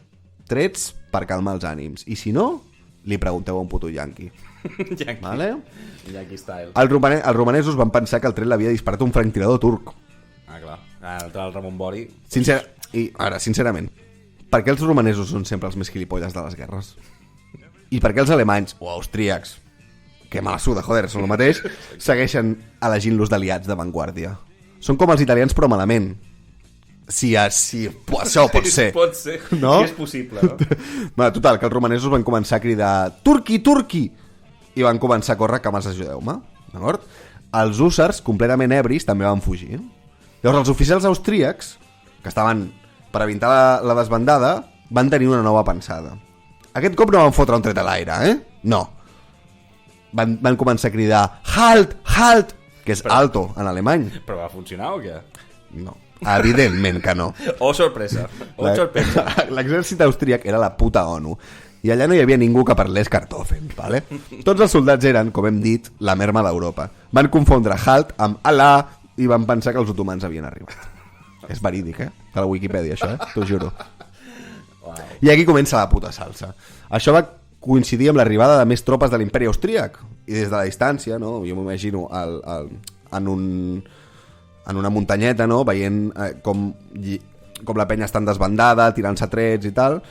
[SPEAKER 2] trets per calmar els ànims. I si no, li pregunteu a un puto yanqui. Vale?
[SPEAKER 1] Yankee style.
[SPEAKER 2] Els romanesos van pensar que el tret l'havia disparat un franctirador turc.
[SPEAKER 1] Clar. El Ramon Bori...
[SPEAKER 2] Sincerament, per què els romanesos són sempre els més gilipolles de les guerres? I per què els alemanys o austríacs, que me la suda, joder, són el mateix, segueixen elegint-los d'aliats de vanguardia? Són com els italians però malament. Si això pot ser.
[SPEAKER 1] Pot ser,
[SPEAKER 2] no?
[SPEAKER 1] Si és possible, no?
[SPEAKER 2] Bueno, total, que els romanesos van començar a cridar Turqui! I van començar a córrer cames, ajudeu-me, d'acord? Els hússars, completament ebris, també van fugir. Llavors els oficials austríacs, que estaven per evitar la desbandada, van tenir una nova pensada. Aquest cop no van fotre un tret a l'aire, No. Van començar a cridar Halt! Que és alto en alemany.
[SPEAKER 1] Però va funcionar o què?
[SPEAKER 2] No, evidentment que no.
[SPEAKER 1] Sorpresa.
[SPEAKER 2] L'exèrcit austríac era la puta ONU i allà no hi havia ningú que parlés cartofen, vale? Tots els soldats eren, com hem dit, la merma d'Europa. Van confondre Halt amb Alà i van pensar que els otomans havien arribat. És verídic, de la Wikipedia, això, t'ho juro. Wow. I aquí comença la puta salsa. Això va coincidir amb l'arribada de més tropes de l'imperi austríac i des de la distància, no? Jo m'imagino en en una muntanyeta, no? Veient com la penya està desbandada, tirant-se trets i tal,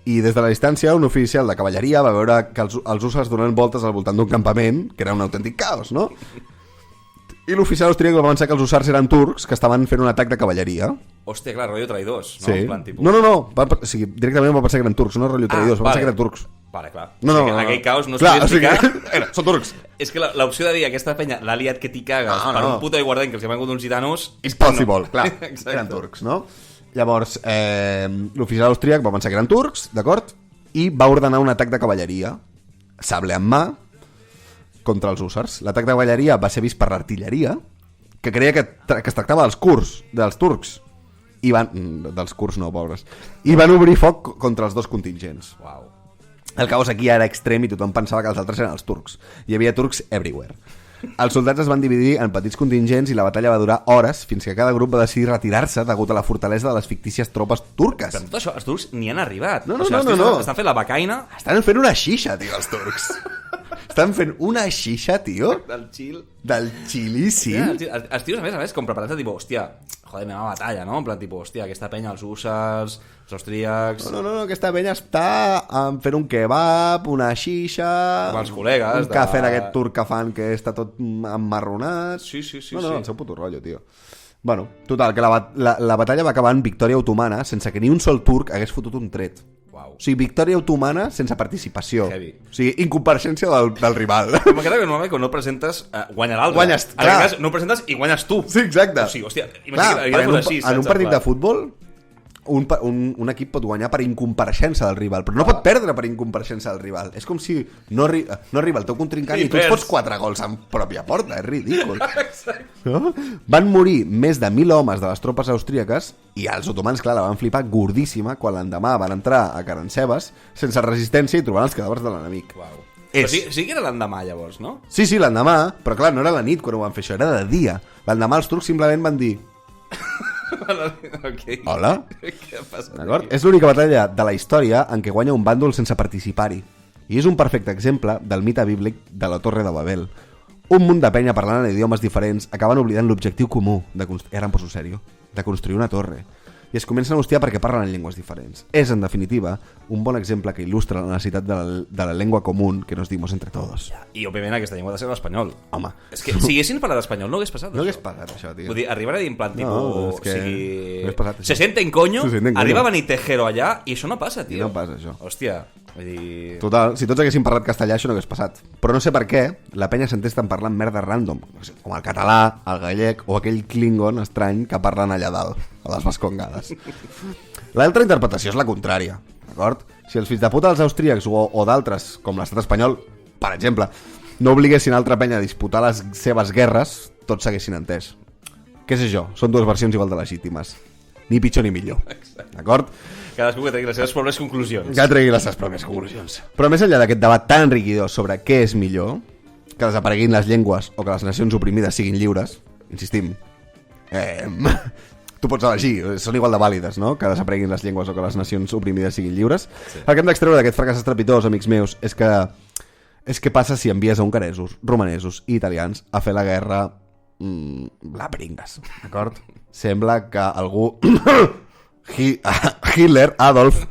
[SPEAKER 2] i des de la distància un oficial de cavalleria va veure que els hússars donen voltes al voltant d'un campament, que era un autèntic caos, no? I l'oficial austríac va pensar que els hússars eren turcs que estaven fent un atac de cavalleria.
[SPEAKER 1] Hòstia, clar, rotllo traïdors, no?
[SPEAKER 2] Sí.
[SPEAKER 1] En plan, tipus...
[SPEAKER 2] No, o sigui, directament va pensar que eren turcs, no rotllo traïdors, va pensar que eren turcs.
[SPEAKER 1] Vale, clar.
[SPEAKER 2] No,
[SPEAKER 1] aquell caos no es
[SPEAKER 2] clar,
[SPEAKER 1] podia explicar...
[SPEAKER 2] O sigui, són turcs.
[SPEAKER 1] És que l'opció de dir aquesta penya l'ha liat que t'hi cagues per un puto aiguardent que els ha vengut uns gitanos...
[SPEAKER 2] Impossible, clar, eren turcs, no? Llavors, l'oficial austríac va pensar que eren turcs, d'acord? I va ordenar un atac de cavalleria, sable en mà, contra els hússars. L'atac de cavalleria va ser vist per l'artilleria, que creia que es tractava dels turcs, i dels kurds no, pobres, i van obrir foc contra els dos contingents.
[SPEAKER 1] Uau.
[SPEAKER 2] El caos aquí era extrem i tothom pensava que els altres eren els turcs. Hi havia turcs everywhere. Els soldats es van dividir en petits contingents i la batalla va durar hores fins que cada grup va decidir retirar-se degut a la fortalesa de les fictícies tropes turques.
[SPEAKER 1] Però tot això, els turcs ni han arribat.
[SPEAKER 2] No.
[SPEAKER 1] Estan fent la becaina...
[SPEAKER 2] Estan fent una xixa, tio, els turcs. Estan fent una xixa, tio.
[SPEAKER 1] Del xil.
[SPEAKER 2] Del xilíssim.
[SPEAKER 1] Ja, els tios, a més, com preparats de tipus, hòstia, joder, meva batalla, no? En plan, tipus, hòstia, aquesta penya, els hússars, els austríacs...
[SPEAKER 2] No, aquesta penya està fent un kebab, una xixa...
[SPEAKER 1] Amb els col·legues...
[SPEAKER 2] Un cafè d'aquest turc que fan que està tot emmarronat...
[SPEAKER 1] Sí.
[SPEAKER 2] No, el seu puto rotllo, tio. Bueno, total, que la batalla va acabar en victòria otomana sense que ni un sol turc hagués fotut un tret.
[SPEAKER 1] Uau.
[SPEAKER 2] O sigui, victòria otomana sense participació.
[SPEAKER 1] Heavy.
[SPEAKER 2] O sigui, incompareixença del rival.
[SPEAKER 1] M'agrada que normalment quan no presentes guanya l'altre.
[SPEAKER 2] Guanyes,
[SPEAKER 1] en aquest cas no presentes i guanyes tu.
[SPEAKER 2] Sí, exacte.
[SPEAKER 1] O sigui, hòstia,
[SPEAKER 2] clar, en un partit
[SPEAKER 1] clar.
[SPEAKER 2] de futbol un equip pot guanyar per incompareixença del rival, però no pot perdre per incompareixença del rival. És com si no arriba el teu contrincant i tu et fots 4 gols en pròpia porta. És ridícul. No? Van morir més de 1.000 homes de les tropes austríaques i els otomans, clar, la van flipar gordíssima quan l'endemà van entrar a Caransebes sense resistència i trobant els cadàvers de l'enemic.
[SPEAKER 1] Uau. Però sí que era l'endemà, llavors, no?
[SPEAKER 2] Sí, l'endemà, però clar, no era la nit quan ho van fer això, era de dia. L'endemà els turcs simplement van dir...
[SPEAKER 1] Okay.
[SPEAKER 2] Hola?
[SPEAKER 1] Què ha passat?
[SPEAKER 2] D'acord? És l'única batalla de la història en què guanya un bàndol sense participar-hi. I és un perfecte exemple del mite bíblic de la Torre de Babel. Un munt de penya parlant en idiomes diferents acaben oblidant l'objectiu comú ara em poso serio, de construir una torre. I es comencen a hostiar perquè parlen en llengües diferents. És, en definitiva, un bon exemple que il·lustra la necessitat de la llengua común que nos dimos entre todos.
[SPEAKER 1] I, òbviament, aquesta llengua ha de ser l'espanyol.
[SPEAKER 2] Home.
[SPEAKER 1] És que si haguessin parlat espanyol no hagués passat
[SPEAKER 2] No
[SPEAKER 1] això.
[SPEAKER 2] hagués passat això, tio.
[SPEAKER 1] Vull dir, arribar a dir en plan,
[SPEAKER 2] No, és que no hagués passat això.
[SPEAKER 1] Se sienten coño,
[SPEAKER 2] Se sienten coño.
[SPEAKER 1] arriba a venir Tejero allà i això no passa, tio.
[SPEAKER 2] I no passa, això.
[SPEAKER 1] Hòstia, vull dir...
[SPEAKER 2] Total, si tots haguessin parlat castellà això no hagués passat. Però no sé per què la penya s'entesta parlant merda random, com el català, el gallec o aquell klingon estrany que parlen allà dalt, a les Vascongades. L'altra interpretació és la contrària, d'acord? Si els fills de puta dels austríacs o d'altres, com l'estat espanyol, per exemple, no obliguessin altra penya a disputar les seves guerres, tots s'haguessin entès. Què sé jo? Són dues versions igual de legítimes. Ni pitjor ni millor, d'acord?
[SPEAKER 1] Cadascú que tregui les seves pròpies conclusions.
[SPEAKER 2] Ja tregui les seves pròpies conclusions. Però més enllà d'aquest debat tan enriquidor sobre què és millor, que desapareguin les llengües o que les nacions oprimides siguin lliures, insistim, tu pots elegir, són igual de vàlides, no? Que desapareguin les llengües o que les nacions oprimides siguin lliures. Sí. El que hem d'extreure d'aquest fracàs estrepitós, amics meus, és què passa si envies a hongaresos, romanesos i italians a fer la guerra la pringues, d'acord? Sembla que algú... Hitler, Adolf,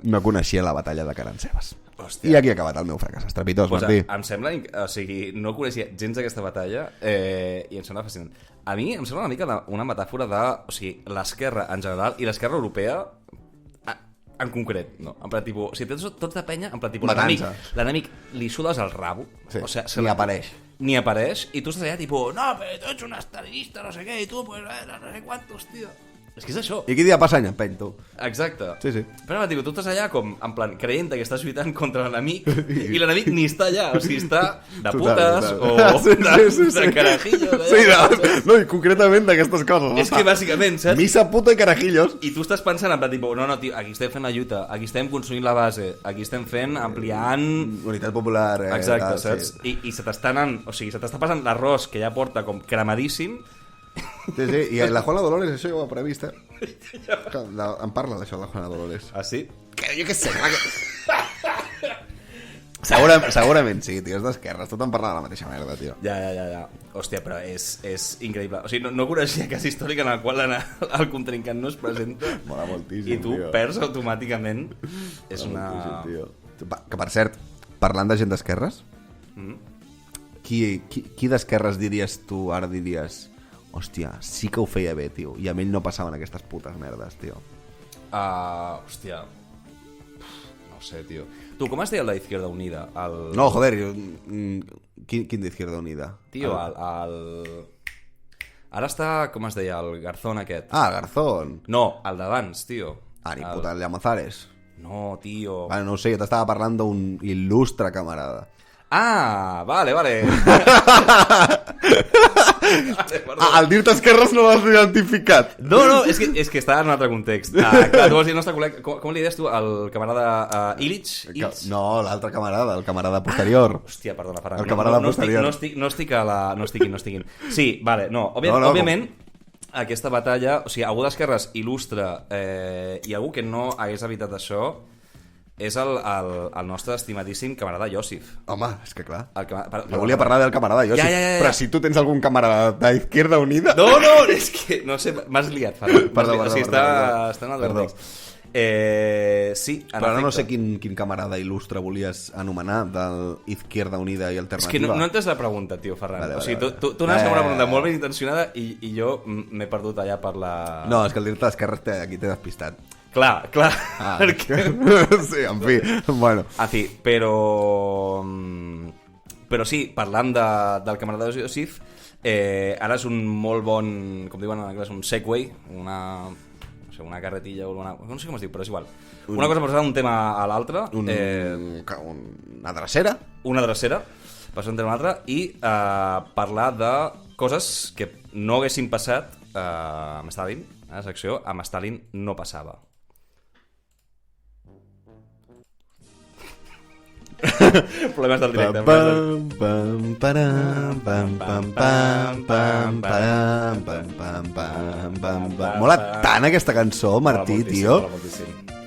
[SPEAKER 2] no coneixia la batalla de Caransebes. Hòstia. I aquí ha acabat el meu fracàs estrepitós,
[SPEAKER 1] pues
[SPEAKER 2] Martí.
[SPEAKER 1] Em sembla... O sigui, no coneixia gens aquesta batalla i em sembla fascinant. A mi em sembla una mica una metàfora de... O sigui, l'esquerra en general i l'esquerra europea en concret, no? En plan, tipus... O sigui, tots de penya, en plan, tipus... L'enemic li sudes el rabo.
[SPEAKER 2] Sí,
[SPEAKER 1] o sigui,
[SPEAKER 2] ni apareix.
[SPEAKER 1] Ni apareix, i tu estàs allà, tipus... No, però tu ets un estalinista, no sé què, i tu, pues, no sé quantos, tio... És que és això.
[SPEAKER 2] I qui dia passa any empeny, tu.
[SPEAKER 1] Exacte.
[SPEAKER 2] Sí.
[SPEAKER 1] Però tu estàs allà com, en plan, creient que estàs lluitant contra l'enemic i l'enemic ni està allà, o sigui, està de putes o de carajillos.
[SPEAKER 2] Sí, no, i concretament d'aquestes coses.
[SPEAKER 1] És que bàsicament, saps?
[SPEAKER 2] Missa, puta i carajillos.
[SPEAKER 1] I tu estàs pensant, en plan, tipus, no, tio, aquí estem fent la lluita, aquí estem construint la base, aquí estem fent, ampliant...
[SPEAKER 2] Unitat popular.
[SPEAKER 1] Exacte, saps? Sí. I se t'està anant, o sigui, se t'està passant l'arròs que ja porta com cremadíssim.
[SPEAKER 2] Sí, i la Juana Dolores això ja ho ha previst, em parla d'això la Juana Dolores.
[SPEAKER 1] Ah, sí?
[SPEAKER 2] Que jo què sé, Segurament sí, tio, és d'esquerres. Tot en parla de la mateixa merda, tio.
[SPEAKER 1] Ja. Hòstia, però és increïble. O sigui, no coneixia cas històric en el qual el contrincant no es presenta
[SPEAKER 2] Mola moltíssim,
[SPEAKER 1] i tu
[SPEAKER 2] tio.
[SPEAKER 1] perds automàticament. És
[SPEAKER 2] Mola
[SPEAKER 1] una...
[SPEAKER 2] moltíssim, tio. Que, per cert, parlant de gent d'esquerres, qui d'esquerres diries tu, ara diries, hòstia, sí que ho feia bé, tio, i amb ell no passaven aquestes putes merdes, tio.
[SPEAKER 1] Hòstia, no sé, tio. Tu, com es deia el de Izquierda Unida?
[SPEAKER 2] No, joder, quin d'Izquierda Unida?
[SPEAKER 1] Tio, ara està, com es deia, el Garzón aquest.
[SPEAKER 2] Ah, Garzón.
[SPEAKER 1] No, el d'abans, tio.
[SPEAKER 2] Ni puta, Llamazares.
[SPEAKER 1] No, tio.
[SPEAKER 2] Vale, no ho sé, jo t'estava parlant d'un il·lustre camarada.
[SPEAKER 1] Ah, vale.
[SPEAKER 2] Al dir-te esquerres no l'has identificat.
[SPEAKER 1] No, és que està en un altre context. Clar, tu vols dir el nostre col·lega... Com li deies tu? El camarada Illich?
[SPEAKER 2] No, l'altre camarada, el camarada posterior.
[SPEAKER 1] Hòstia, perdona, Ferran.
[SPEAKER 2] El camarada posterior.
[SPEAKER 1] No estic. Sí, vale, no. Òbviament, aquesta batalla... O sigui, algú d'esquerres il·lustre i algú que no hagués evitat això és el nostre estimadíssim camarada Josif.
[SPEAKER 2] Home, és que clar.
[SPEAKER 1] Jo
[SPEAKER 2] volia parlar del camarada Josif.
[SPEAKER 1] Ja.
[SPEAKER 2] Però si tu tens algun camarada d'Izquierda Unida...
[SPEAKER 1] No, és que, no sé, m'has liat, Ferran.
[SPEAKER 2] Perdó.
[SPEAKER 1] Està en el context. Sí,
[SPEAKER 2] però ara no sé quin camarada il·lustre volies anomenar del Izquierda Unida i Alternativa.
[SPEAKER 1] És que no he entès la pregunta, tio, Ferran.
[SPEAKER 2] Vale,
[SPEAKER 1] o sigui, tu anaves amb una pregunta molt ben intencionada i jo m'he perdut allà per la...
[SPEAKER 2] No, és que al dir-te esquerres aquí t'he despistat.
[SPEAKER 1] Clar.
[SPEAKER 2] Perquè... Sí, en fi, bueno.
[SPEAKER 1] En fi, però sí, parlant del camarada Josif, ara és un molt bon, com diuen en anglès, un segway, una carretilla o no sé com es diu, però és igual. Una cosa passada d'un tema a l'altre.
[SPEAKER 2] Una drecera.
[SPEAKER 1] Una drecera, passar d'un tema a l'altre, i parlar de coses que no haguessin passat amb Stalin, a la secció, amb Stalin no passava. Problemes del directe.
[SPEAKER 2] Mola tant aquesta cançó, Martí, tio.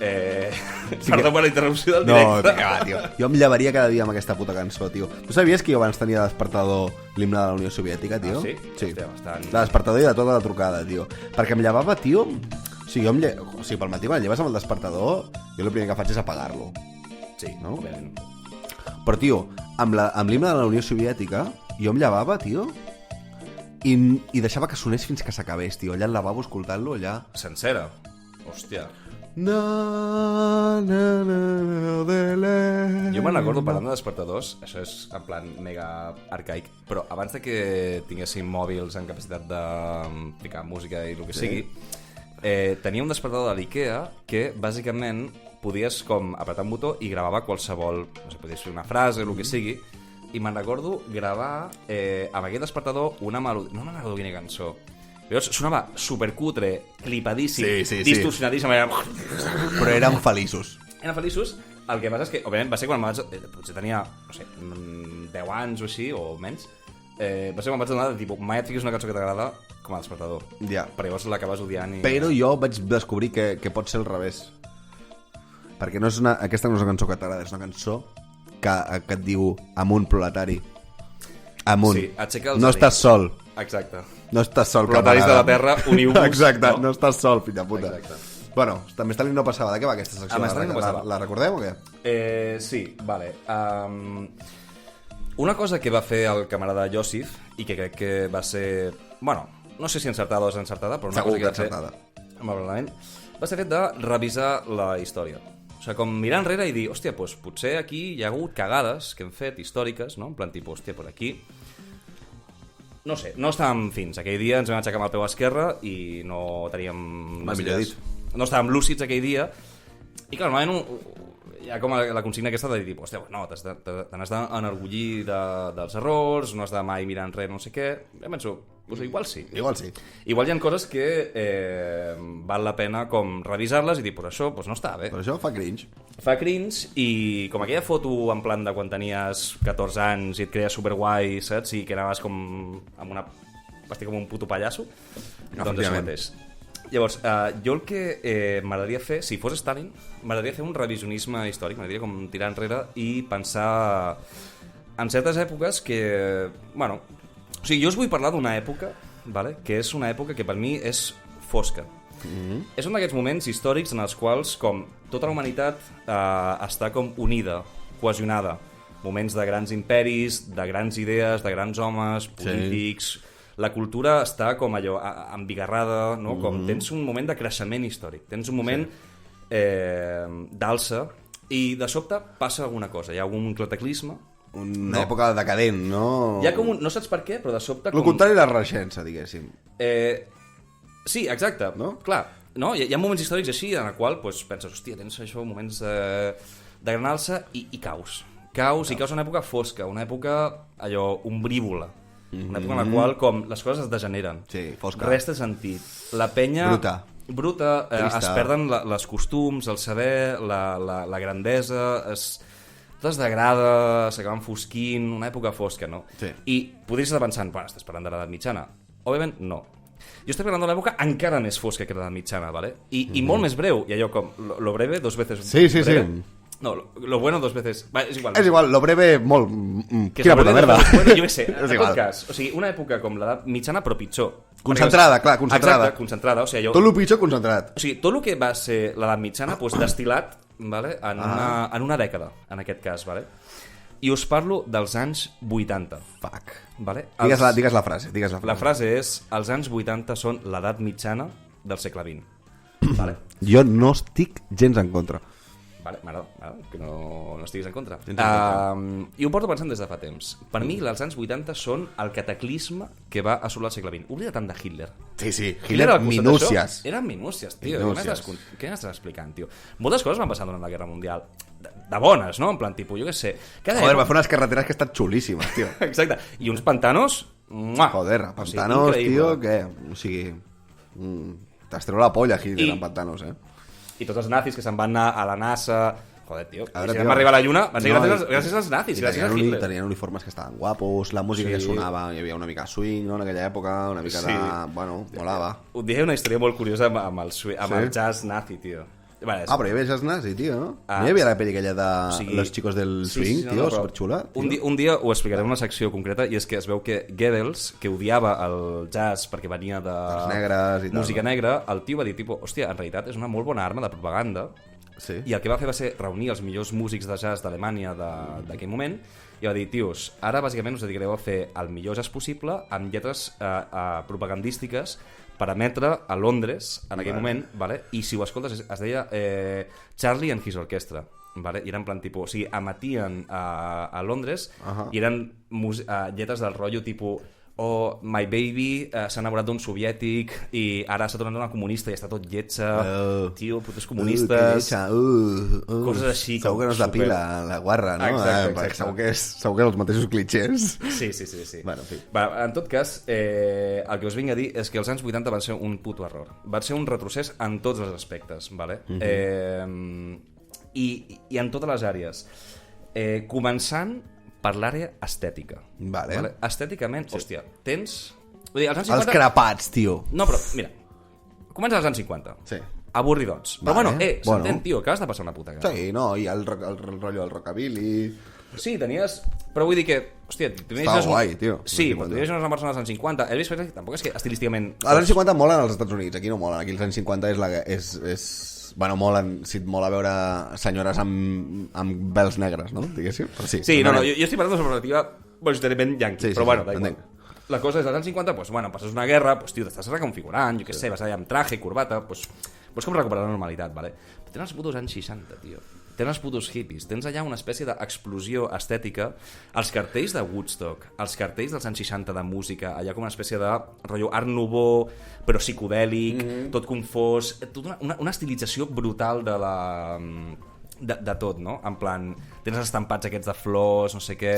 [SPEAKER 1] Perdó per la interrupció del directe.
[SPEAKER 2] No, tio. Jo em llevaria cada dia amb aquesta puta cançó, tio. Tu sabies que jo abans tenia de despertador l'himne de la Unió Soviètica, tio?
[SPEAKER 1] Sí?
[SPEAKER 2] Sí.
[SPEAKER 1] Hòstia, bastant.
[SPEAKER 2] De despertador i de tota la trucada, tio. Perquè em llevava, tio... O sigui, pel matí quan lleves amb el despertador, jo el primer que faig és apagar-lo.
[SPEAKER 1] Sí,
[SPEAKER 2] no?
[SPEAKER 1] Ben.
[SPEAKER 2] Però, tio, amb l'himne de la Unió Soviètica, jo em llevava, tio, i deixava que sonés fins que s'acabés, tio. Allà al lavabo, escoltant-lo, allà...
[SPEAKER 1] Sencera. Hòstia.
[SPEAKER 2] Jo
[SPEAKER 1] me'n recordo parlant de despertadors, això és en plan mega arcaic, però abans de que tinguéssim mòbils amb capacitat de ficar música i el que sigui, tenia un despertador de l'IKEA que bàsicament podies com apretar un botó i gravava qualsevol, no sé, podies fer una frase o el que sigui, i me'n recordo gravar amb aquest despertador una melodia, no me'n recordo quina cançó. Llavors sonava supercutre, clipadíssim, distorsionadíssim.
[SPEAKER 2] Però eren feliços.
[SPEAKER 1] Eren feliços. El que passa és que, òbviament, va ser quan potser tenia, no sé, 10 anys o així, o menys, va ser quan vaig donar de tipus, mai et fiquis una cançó que t'agrada com a despertador.
[SPEAKER 2] Ja.
[SPEAKER 1] Però llavors l'acabes odiant i...
[SPEAKER 2] Però jo vaig descobrir que pot ser al revés. Perquè no és aquesta no és una cançó que t'agrada, és una cançó que et diu amunt, proletari. Amunt.
[SPEAKER 1] Sí, aixeca els
[SPEAKER 2] no estàs sol.
[SPEAKER 1] Exacte.
[SPEAKER 2] No estàs sol,
[SPEAKER 1] proletaris
[SPEAKER 2] camarada.
[SPEAKER 1] de la terra, uniu-vos.
[SPEAKER 2] Exacte, no estàs sol, fill de puta.
[SPEAKER 1] Exacte.
[SPEAKER 2] Bueno, també Stalin no passava. De què va aquesta secció?
[SPEAKER 1] Stalin no passava.
[SPEAKER 2] La recordem o què?
[SPEAKER 1] Sí, vale. Una cosa que va fer el camarada Josif, i que crec que va ser... Bueno, no sé si encertada o desencertada, però una
[SPEAKER 2] segur
[SPEAKER 1] cosa que va
[SPEAKER 2] encertada.
[SPEAKER 1] Va ser fet de revisar la història. O sigui, com mirar enrere i dir, hòstia, doncs potser aquí hi ha hagut cagades que hem fet històriques, no? En plan tipus, hòstia, per aquí... No sé, no estàvem fins. Aquell dia ens vam aixecar amb el peu esquerre i no teníem... No estàvem lúcids aquell dia. I clar, normalment hi ha com la consigna aquesta de dir, hòstia, no, te n'has d'enorgullir dels errors, no has de mai mirar enrere, no sé què. Jo penso, igual sí.
[SPEAKER 2] Igual sí.
[SPEAKER 1] Igual hi ha coses que val la pena com revisar-les i dir, pues això no està bé.
[SPEAKER 2] Però això fa cringe.
[SPEAKER 1] Fa cringe i com aquella foto en plan de quan tenies 14 anys i et creies superguai, saps? I que anaves com amb una... vestit com un puto pallasso. Doncs això mateix. Llavors, jo el que m'agradaria fer, si fos Stalin, m'agradaria fer un revisionisme històric, m'agradaria com tirar enrere i pensar en certes èpoques que, bueno, o sigui, jo us vull parlar d'una època, vale? Que és una època que per mi és fosca. És un d'aquests moments històrics en els quals, com tota la humanitat està com unida, cohesionada, moments de grans imperis, de grans idees, de grans homes, polítics... La cultura està com allò embigarrada, no? Com tens un moment de creixement històric, tens un moment d'alça i de sobte passa alguna cosa, hi ha algun cataclisme.
[SPEAKER 2] Una època decadent, no?
[SPEAKER 1] Hi ha com un... No saps per què, però de sobte...
[SPEAKER 2] El contrari de la Renaixença, diguéssim.
[SPEAKER 1] Sí, exacte.
[SPEAKER 2] No?
[SPEAKER 1] Clar, no? Hi ha moments històrics així en el qual doncs, penses, hòstia, tens això, moments de gran alça i caus. Caus i caus en una època fosca, una època allò ombrívola. Una època en la qual com les coses es degeneren.
[SPEAKER 2] Sí, fosca.
[SPEAKER 1] Res té sentit. La penya... Bruta, es perden les costums, el saber, la grandesa, tot es degrada, s'acaba enfosquint, una època fosca, no?
[SPEAKER 2] Sí.
[SPEAKER 1] I podries estar pensant, bueno, estàs parlant de l'edat mitjana. Òbviament, no. Jo estic parlant de l'època encara més fosca que l'edat mitjana, ¿vale? I molt més breu, i allò com, lo breve, dos veces
[SPEAKER 2] sí,
[SPEAKER 1] breve.
[SPEAKER 2] Sí.
[SPEAKER 1] No, lo bueno dos veces... Va, és igual.
[SPEAKER 2] És igual, lo breve molt...
[SPEAKER 1] Quina puta merda. Bueno, jo què sé,
[SPEAKER 2] en
[SPEAKER 1] tot cas. O sigui, una època com l'edat mitjana, però pitjor.
[SPEAKER 2] Concentrada, clar, concentrada.
[SPEAKER 1] Exacte, concentrada. O sigui,
[SPEAKER 2] tot lo pitjor concentrat.
[SPEAKER 1] O sigui, tot el que va ser l'edat mitjana, doncs, destil·lat, vale, en una dècada, en aquest cas, vale? I us parlo dels anys 80.
[SPEAKER 2] Fuck.
[SPEAKER 1] Vale?
[SPEAKER 2] Digues la frase.
[SPEAKER 1] La frase és, els anys 80 són l'edat mitjana del segle XX. Vale?
[SPEAKER 2] Jo no estic gens en contra.
[SPEAKER 1] Vale, m'agrada, que no estiguis en contra. I ho porto pensant des de fa temps. Per mi, els anys 80 són el cataclisme que va assolir el segle XX. Oblida tant de Hitler.
[SPEAKER 2] Sí, Hitler minúcies.
[SPEAKER 1] Eren minúcies, tio. Què n'estàs explicant, tio? Moltes coses van passar durant la Guerra Mundial. De bones, no? En plan, tipus, jo què sé.
[SPEAKER 2] Joder, va fer unes carreteres que estan xulíssimes, tio.
[SPEAKER 1] Exacte. I uns pantanos...
[SPEAKER 2] Joder, pantanos, tio, què? O sigui... T'has treu la polla, Hitler, en pantanos,
[SPEAKER 1] I tots els nazis que se'n van anar a la NASA... Joder, tio, si vam arribar a la Lluna van ser gràcies als nazis, gràcies a Hitler.
[SPEAKER 2] Tenien uniformes que estaven guapos, la música que sonava, hi havia una mica swing, no?, en aquella època, una mica de... Bueno, molava.
[SPEAKER 1] Us diré una història molt curiosa amb el jazz nazi, tio. Vale,
[SPEAKER 2] però hi havia jazz nazi, tio, no? No hi havia la pel·li aquella de Los chicos del swing, tio, superxula?
[SPEAKER 1] Un dia ho explicaré en una secció concreta, i és que es veu que Goebbels, que odiava el jazz perquè venia de música negra, el tio va dir, hòstia, en realitat és una molt bona arma de propaganda, i el que va fer va ser reunir els millors músics de jazz d'Alemanya d'aquell moment, i va dir, tios, ara bàsicament us dedicareu a fer el millor jazz possible amb lletres propagandístiques per emetre a Londres en aquell moment, vale? I si ho escoltes es deia Charlie and His Orchestra, vale? I era en plan tipus, o sigui, emetien a Londres i eren lletres del rotllo tipus my baby s'ha enamorat d'un soviètic i ara s'ha tornat una comunista i està tot lletja, tio, putes comunistes, coses així.
[SPEAKER 2] Segur que no es depila la guarra, no?
[SPEAKER 1] Exacte.
[SPEAKER 2] Segur que els mateixos clitxers.
[SPEAKER 1] Sí.
[SPEAKER 2] Bueno, en fi.
[SPEAKER 1] En tot cas, el que us vinc a dir és que els anys 80 van ser un puto error. Van ser un retrocés en tots els aspectes, vale? I en totes les àrees. Començant per l'àrea estètica.
[SPEAKER 2] Vale.
[SPEAKER 1] Estèticament, hòstia, tens... Vull dir, als anys 50...
[SPEAKER 2] Els crepats, tio.
[SPEAKER 1] No, però, mira, comença als anys 50.
[SPEAKER 2] Sí.
[SPEAKER 1] Avorridots. Però s'entén, tio, acabes de passar una puta cara.
[SPEAKER 2] Sí, no, i el rotllo del rockabilly...
[SPEAKER 1] Sí, tenies... Però vull dir que, hòstia...
[SPEAKER 2] Està guai, tio.
[SPEAKER 1] Sí, però tenies una persona als anys 50. Elvis Presley tampoc és que estilísticament...
[SPEAKER 2] Als anys 50 molen als Estats Units, aquí no molen. Aquí als anys 50 és... Bueno, molen, si et mola veure senyores amb vels negres, no? Diguéssim.
[SPEAKER 1] Sí, no, jo estic parlant d'una perspectiva majoritàriament yankee, però bueno, da igual. La cosa és, als anys 50, pues, bueno, passes una guerra, pues, tio, t'estàs reconfigurant, jo què sé, vas allà amb traje, corbata, pues com recuperar la normalitat, vale? Però tens els putos anys 60, tio. Tens els putos hippies, tens allà una espècie d'explosió estètica, els cartells de Woodstock, els cartells dels anys 60 de música, allà com una espècie de rotllo Art Nouveau, però psicodèlic, tot confós, tota una estilització brutal de tot, no? En plan, tens els estampats aquests de flors, no sé què...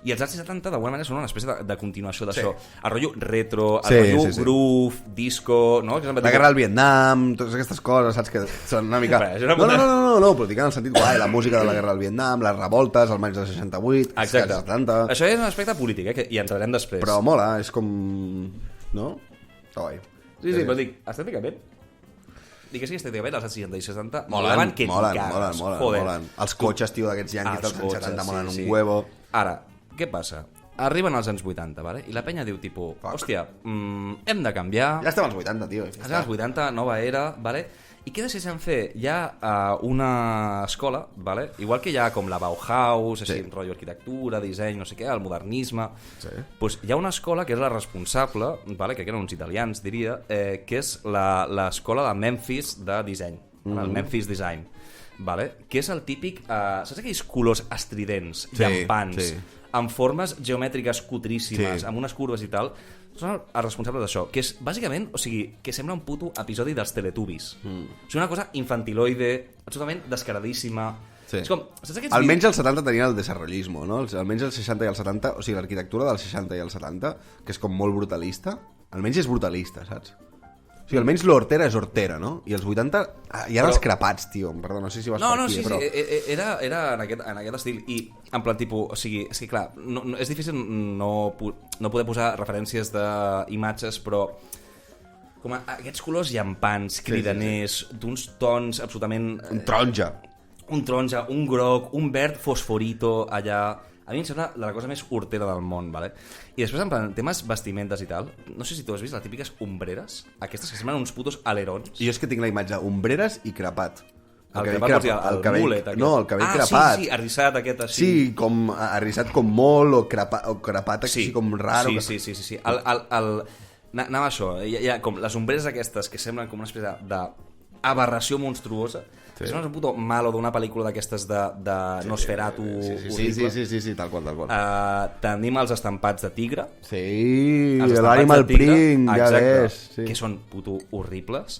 [SPEAKER 1] I els anys 70 d'alguna manera són una espècie de continuació d'això. El rotllo retro, el rotllo groove, disco... No?
[SPEAKER 2] La guerra al Vietnam, totes aquestes coses, saps? Que són una mica... No, però dic en el sentit guai, la música de la guerra al Vietnam, les revoltes, el maig del 68, els anys 70...
[SPEAKER 1] Això és un aspecte polític, que hi entrarem després.
[SPEAKER 2] Però mola, és com... No? Està guai.
[SPEAKER 1] Sí, però dic, estèticament, diguéssim, estèticament, els anys 60 i 60 molaven que cagues.
[SPEAKER 2] Molen. Els cotxes, tio, d'aquests yanquis dels anys 70 molen un huevo.
[SPEAKER 1] Ara, què passa? Arriben als anys 80, vale? I la penya diu, tipus, hòstia, hem de canviar.
[SPEAKER 2] Ja estem als 80, tio.
[SPEAKER 1] Estem als 80, nova era, vale? I què decideixen fer? Hi ha una escola, vale? Igual que hi ha com la Bauhaus, així, rotllo arquitectura, disseny, no sé què, el modernisme, pues hi ha una escola que és la responsable, vale? Que eren uns italians, diria, que és l'escola de Memphis de disseny, el Memphis Design, vale? Que és el típic, saps aquells colors estridents, llampants, amb formes geomètriques cutríssimes, amb unes curves i tal, són els responsables d'això, que és bàsicament, o sigui, que sembla un puto episodi dels Teletubbies. O sigui, una cosa infantiloide, absolutament descaradíssima. És com, saps aquests
[SPEAKER 2] almenys els 70 tenien el desarrollismo, no? Almenys els 60 i els 70, o sigui, l'arquitectura dels 60 i els 70, que és com molt brutalista, almenys és brutalista, saps? O sigui, almenys l'Hortera és Hortera, no? I els 80 hi ha els crepats, tio. Perdó, no sé si vas per aquí, però...
[SPEAKER 1] era en aquest estil. I, en plan, tipus, o sigui, és que, clar, és difícil no poder posar referències d'imatges, però com aquests colors llampants, cridaners, d'uns tons absolutament...
[SPEAKER 2] Un taronja.
[SPEAKER 1] Un taronja, un groc, un verd fosforito allà... A mi em sembla la cosa més hortera del món, vale? I després, en plan, temes vestimentes i tal, no sé si tu has vist les típiques ombreres, aquestes que semblen uns putos alerons.
[SPEAKER 2] Jo és que tinc la imatge, ombreres i crepat.
[SPEAKER 1] El cabell mulet, aquest.
[SPEAKER 2] No, el cabell crepat.
[SPEAKER 1] Sí, arrissat aquest així.
[SPEAKER 2] Sí, com arrissat com molt, o crepat així com raro.
[SPEAKER 1] Sí. Anava això, hi ha com les ombreres aquestes que semblen com una espècie d'aberració monstruosa. És un puto malo d'una pel·lícula d'aquestes de Nosferatu horrible.
[SPEAKER 2] Sí, tal qual.
[SPEAKER 1] Tenim els estampats de tigre.
[SPEAKER 2] Sí, l'Animal Print, ja ves.
[SPEAKER 1] Que són puto horribles.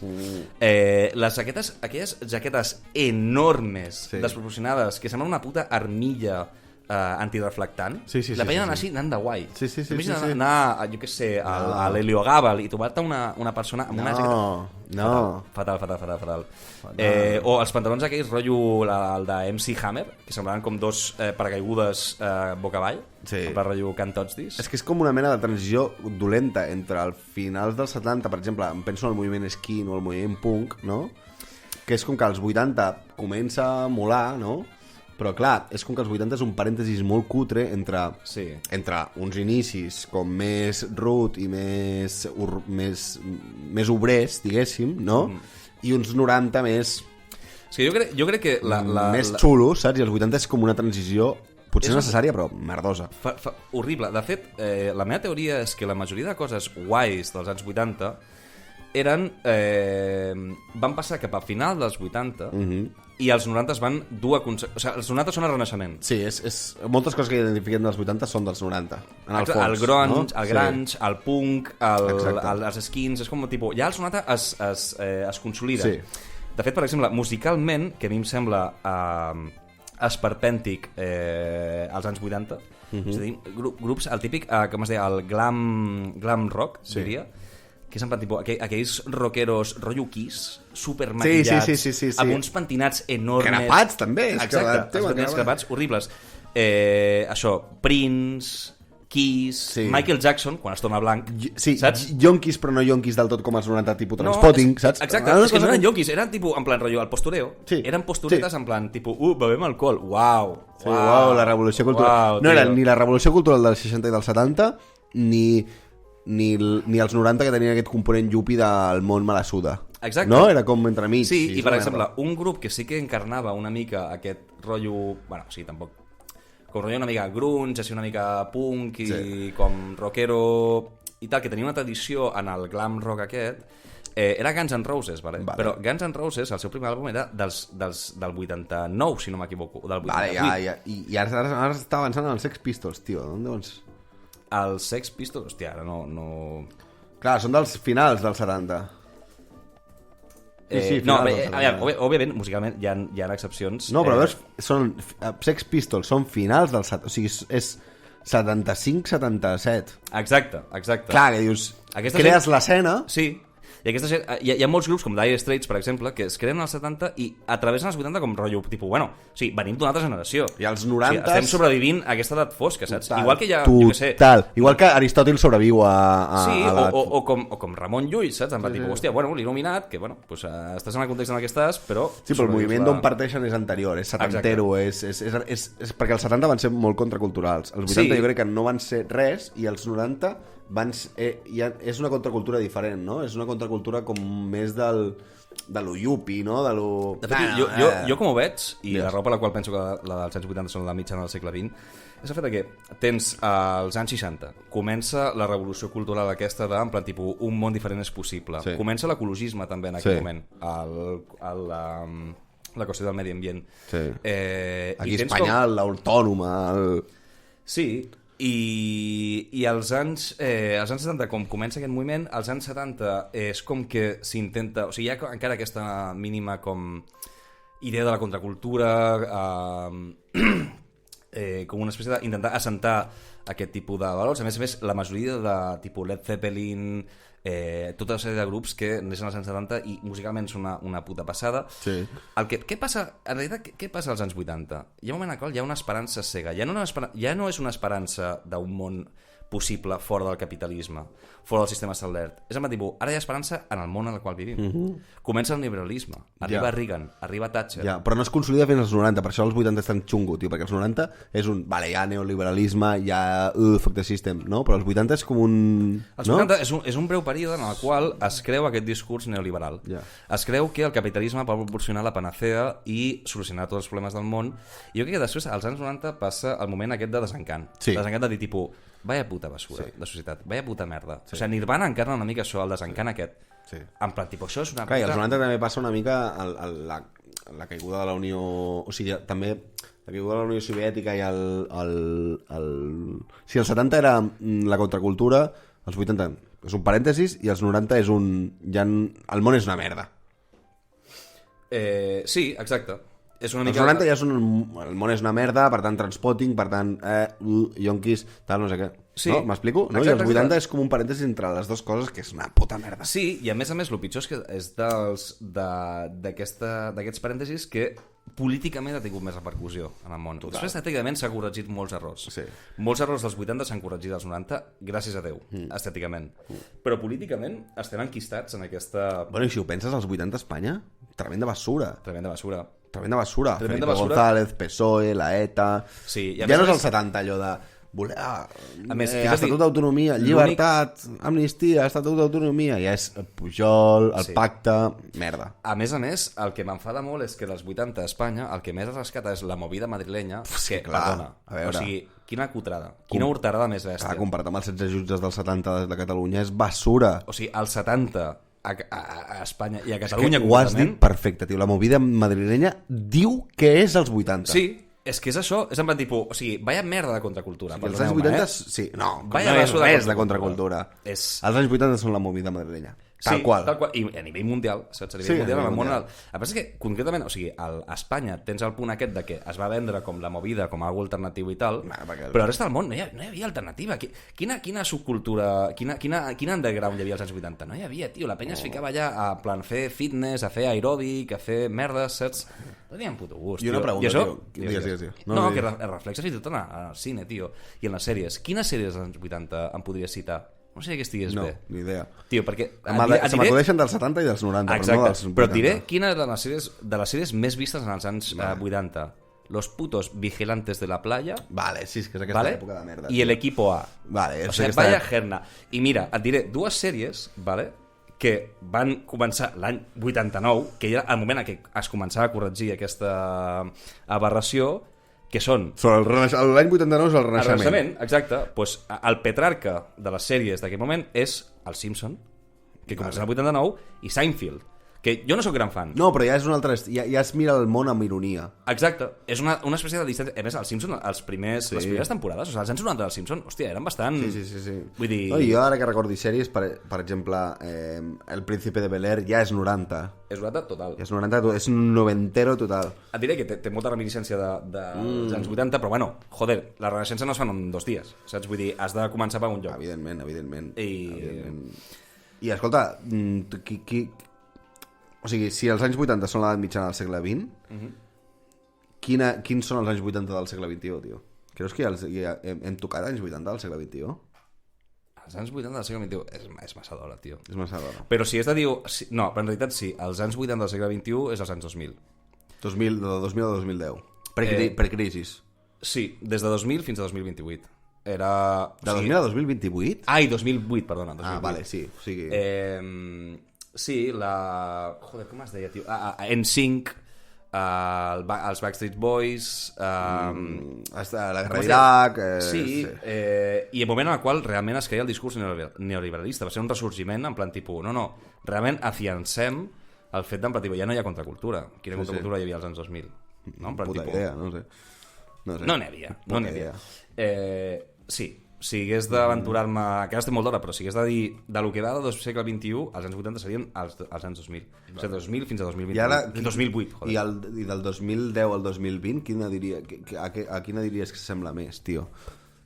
[SPEAKER 1] Aquelles jaquetes enormes, desproporcionades, que semblen una puta armilla antireflectant. La penya anar així, anant de guai. Imagina anar, jo què sé, a l'Helio Gabal i trobar-te una persona amb una jaqueta...
[SPEAKER 2] No.
[SPEAKER 1] Fatal. O els pantalons aquells, rotllo el de MC Hammer, que semblaven com dos paracaigudes boca avall, amb el rotllo Can't Touch This.
[SPEAKER 2] És que és com una mena de transició dolenta entre els finals dels 70, per exemple, em penso en el moviment skin o el moviment punk, no? Que és com que als 80 comença a molar, no? Però clar, és com que els 80 és un parèntesis molt cutre entre uns inicis com més rude i més obrers, diguéssim, no? I uns 90 més...
[SPEAKER 1] Sí, jo crec que
[SPEAKER 2] més xulos, saps? I els 80 és com una transició potser necessària, però merdosa.
[SPEAKER 1] Horrible. De fet, la meva teoria és que la majoria de coses guais dels anys 80 van passar cap a final dels 80 i els 90 es van dur a... O sigui, els 90 són el renaixement.
[SPEAKER 2] Sí, moltes coses que identifiquem dels 80 són dels 90.
[SPEAKER 1] El grunge, el punk, els skins, és com tipus... Ja els 90 es consoliden. De fet, per exemple, musicalment, que a mi em sembla esperpèntic als anys 80, és a dir, grups, el típic, com es deia, el glam rock, diria, que és en plan, tipus, aquells rockeros rotllo Kiss, supermaquillats, amb uns pentinats enormes.
[SPEAKER 2] Crepats, també.
[SPEAKER 1] Exacte, els crepats horribles. Això, Prince, Kiss, Michael Jackson, quan es torna blanc, saps?
[SPEAKER 2] Yonquis, però no yonquis del tot com els 90, tipus Transpotting, saps?
[SPEAKER 1] Exacte, és que no eren yonquis, eren tipus, en plan, rotllo, el postureo. Eren posturetes en plan, tipus, bevem alcohol, uau,
[SPEAKER 2] la revolució cultural. No era ni la revolució cultural dels 60 i dels 70, ni els 90 que tenien aquest component yupi del món me la suda.
[SPEAKER 1] Exacte.
[SPEAKER 2] No? Era com entremig.
[SPEAKER 1] Sí, i per exemple, un grup que sí que encarnava una mica aquest rotllo... Bueno, sí, tampoc... Com rotllo una mica grunge, així una mica punk i com rockero i tal, que tenia una tradició en el glam rock aquest, era Guns N' Roses, vale? Però Guns N' Roses, el seu primer àlbum era del 89, si no m'equivoco, del 88.
[SPEAKER 2] I ara està avançant en els Sex Pistols, tio. ¿Dónde doncs?
[SPEAKER 1] Els Sex Pistols, hòstia, ara no...
[SPEAKER 2] Clar, són dels finals dels 70.
[SPEAKER 1] Òbviament, musicalment hi ha excepcions.
[SPEAKER 2] No, però veus, Sex Pistols són finals dels 70, o sigui, és 75-77.
[SPEAKER 1] Exacte.
[SPEAKER 2] Clar, que dius, crees l'escena...
[SPEAKER 1] Sí, I aquesta gent, hi ha molts grups com Dire Straits, per exemple, que es creen als 70 i atravessen els 80 com rotllo, tipus, bueno, o sigui, venim d'una altra generació.
[SPEAKER 2] I als 90...
[SPEAKER 1] O sigui, estem sobrevivint a aquesta edat fosca, saps?
[SPEAKER 2] Total,
[SPEAKER 1] Igual que hi ha, jo què sé...
[SPEAKER 2] Igual que Aristòtil sobreviu a
[SPEAKER 1] Sí,
[SPEAKER 2] l'edat.
[SPEAKER 1] o com Ramon Llull, saps? En plan, tipus, hòstia, bueno, l'il·luminat, que, bueno, pues, estàs en el context en el que estàs, però...
[SPEAKER 2] Sí, però el moviment d'on parteixen és anterior, és setantero, és perquè els 70 van ser molt contraculturals. Els 80 jo crec que no van ser res i els 90 és una contracultura diferent, no? És una contracultura com més de lo yuppie, no?
[SPEAKER 1] De fet, jo com ho veig, i la raó per la qual penso que la dels anys 80 són la mitjana del segle XX, és el fet que tens als anys 60, comença la revolució cultural aquesta de, en plan, tipus, un món diferent és possible. Sí. Comença l'ecologisme també en aquell moment, la qüestió del medi ambient.
[SPEAKER 2] Sí. Aquí a Espanya, l'autònoma...
[SPEAKER 1] Sí, i als anys 70, com comença aquest moviment, als anys 70 és com que s'intenta... O sigui, hi ha encara aquesta mínima com idea de la contracultura, com una espècie d'intentar assentar aquest tipus de valors. A més, la majoria de tipus Led Zeppelin, tota una sèrie de grups que neixen als anys 70 i musicalment són una puta passada. Sí. Què passa, en realitat, què passa als anys 80? Hi ha un moment en el qual hi ha una esperança cega. Ja no és una esperança d'un món possible fora del capitalisme, fora del sistema establert. És el tipus, ara hi ha esperança en el món en el qual vivim. Comença el liberalisme, arriba Reagan, arriba Thatcher.
[SPEAKER 2] Però no es consolida fins als 90, per això els 80 estan xungo, tio, perquè els 90 és un, vale, hi ha neoliberalisme, hi ha fuck the system, no? Però els 80 és com un...
[SPEAKER 1] Els 80 és un breu període en el qual es creu aquest discurs neoliberal. Es creu que el capitalisme pot proporcionar la panacea i solucionar tots els problemes del món. I jo crec que després, als anys 90, passa el moment aquest de desencant. Desencant de dir, tipus, vaya puta basura de societat, vaya puta merda. O sigui, Nirvana encarna una mica això, el desencant aquest. En plan, tipus, això és una puta...
[SPEAKER 2] I als 90 també passa una mica la caiguda de la Unió... O sigui, també la caiguda de la Unió Soviètica i Si el 70 era la contracultura, els 80 és un parèntesis i els 90 és un... El món és una merda.
[SPEAKER 1] Sí, exacte. És una mica...
[SPEAKER 2] Els 90 ja són... El món és una merda, per tant, Transpotting, per tant, yonquis, tal, no sé què. Sí. No? M'explico? No? I els 80 és com un parèntesi entre les dues coses, que és una puta merda.
[SPEAKER 1] Sí, i a més, el pitjor és que és d'aquests parèntesis que políticament ha tingut més repercussió en el món. Després, estèticament, s'ha corregit molts errors. Molts errors dels 80 s'han corregit als 90, gràcies a Déu, estèticament. Però políticament estem enquistats en aquesta...
[SPEAKER 2] Bueno, i si ho penses, als 80 a Espanya, tremenda basura.
[SPEAKER 1] Tremenda basura.
[SPEAKER 2] Felipe González, PSOE, la ETA...
[SPEAKER 1] Sí,
[SPEAKER 2] ja no és el 70, allò de... voler Estatut d'autonomia, llibertat, amnistia, Estatut d'autonomia, ja és Pujol, el pacte, merda.
[SPEAKER 1] A més, el que m'enfada molt és que dels 80 a Espanya el que més es rescata és la movida madrilenya, que, perdona, o sigui, quina cutrada, quina horterada més bèstia.
[SPEAKER 2] Comparat amb els 16 jutges dels 70 de Catalunya és basura.
[SPEAKER 1] O sigui, els 70 a Espanya i a Catalunya
[SPEAKER 2] ho has dit perfecte, tio. La movida madrilenya diu que és els 80.
[SPEAKER 1] Sí, és que és això, és en plan tipus, o sigui, vaya merda de contracultura.
[SPEAKER 2] Els anys 80, sí, no és res de contracultura. Els anys 80 són la movida madrilenya. Tal qual.
[SPEAKER 1] I a nivell mundial, saps? A nivell mundial, en el món. El que passa és que, concretament, o sigui, a Espanya tens el punt aquest de que es va vendre com la movida, com algo alternatiu i tal, però a resta del món no hi havia alternativa. Quina subcultura, quin underground hi havia als anys 80? No hi havia, tio. La penya es ficava allà a plan fer fitness, a fer aeròbic, a fer merdes, saps? No tenien puto gust, tio.
[SPEAKER 2] I una pregunta, tio.
[SPEAKER 1] No, que reflexa fins i tot en el cine, tio. I en les sèries. Quines sèries dels anys 80 em podries citar? No sé que estigués bé.
[SPEAKER 2] No, ni idea.
[SPEAKER 1] Tio, perquè...
[SPEAKER 2] Se m'acudeixen dels 70 i dels 90,
[SPEAKER 1] exacte, però no dels 80. Però et diré quina és de les sèries més vistes en els anys 80. Los putos vigilantes de la playa.
[SPEAKER 2] Vale, sí, és que és aquesta època de merda.
[SPEAKER 1] I el equipo A.
[SPEAKER 2] Vale,
[SPEAKER 1] o sigui, vaya herna. I mira, et diré dues sèries, vale, que van començar l'any 89, que era el moment en què es començava a corregir aquesta aberració, que són...
[SPEAKER 2] L'any 89 és el Renaixement.
[SPEAKER 1] El Renaixement, exacte. Pues, el petrarca de les sèries d'aquell moment és el Simpson, que comença el 89, i Seinfeld, que jo no sóc gran fan.
[SPEAKER 2] No, però ja és un altre... Ja es mira el món amb ironia.
[SPEAKER 1] Exacte. És una espècie de distància... A més, el Simpson, les primeres temporades, o sigui, els anys 90 del Simpson, hòstia, eren bastant...
[SPEAKER 2] Sí.
[SPEAKER 1] Vull dir...
[SPEAKER 2] No, jo ara que recordi sèries, per exemple, El Príncipe de Bel-Air ja és 90.
[SPEAKER 1] És 90 total.
[SPEAKER 2] És 90, és noventero total.
[SPEAKER 1] Et diré que té molta reminiscència dels anys 80, però bueno, joder, la renaixença no es fan en 2 dies, saps? Vull dir, has de començar per un lloc.
[SPEAKER 2] Evidentment. I escolta, o sigui, si els anys 80 són l'edat mitjana del segle XX, quins són els anys 80 del segle XXI, tio? Creus que ja hem tocat anys 80 del segle XXI?
[SPEAKER 1] Els anys 80 del segle XXI és massa d'hora, tio.
[SPEAKER 2] És massa d'hora.
[SPEAKER 1] Però si és de dir... No, però en realitat sí, els anys 80 del segle XXI és els anys 2000.
[SPEAKER 2] 2000, de 2000 a 2010. Per crisis.
[SPEAKER 1] Sí, des de 2000 fins a 2028. Era...
[SPEAKER 2] De 2000 a 2028?
[SPEAKER 1] Ai, 2008, perdona. 2008.
[SPEAKER 2] Ah, vale, sí. O sigui...
[SPEAKER 1] Sí, la... Joder, com es deia, tio? NSYNC, els Backstreet Boys...
[SPEAKER 2] la guerra d'Iraq...
[SPEAKER 1] Sí, i el moment en el qual realment es creia el discurs neoliberalista. Va ser un ressorgiment en plan tipus... No, realment afiancem el fet d'en plan tipus... Ja no hi ha contracultura. Quina contracultura hi havia als anys 2000? No? En plan,
[SPEAKER 2] puta
[SPEAKER 1] tipus,
[SPEAKER 2] idea, no sé.
[SPEAKER 1] No n'hi havia. No n'hi havia. Sí, si hagués d'aventurar-me... Que ara estic molt d'hora, però si hagués de dir de lo que va del segle XXI, els anys 80 serien els anys 2000. O sigui, 2000 fins a 2028.
[SPEAKER 2] I ara,
[SPEAKER 1] 2008, joder.
[SPEAKER 2] I del 2010 al 2020, a quina diries que s'assembla més, tio?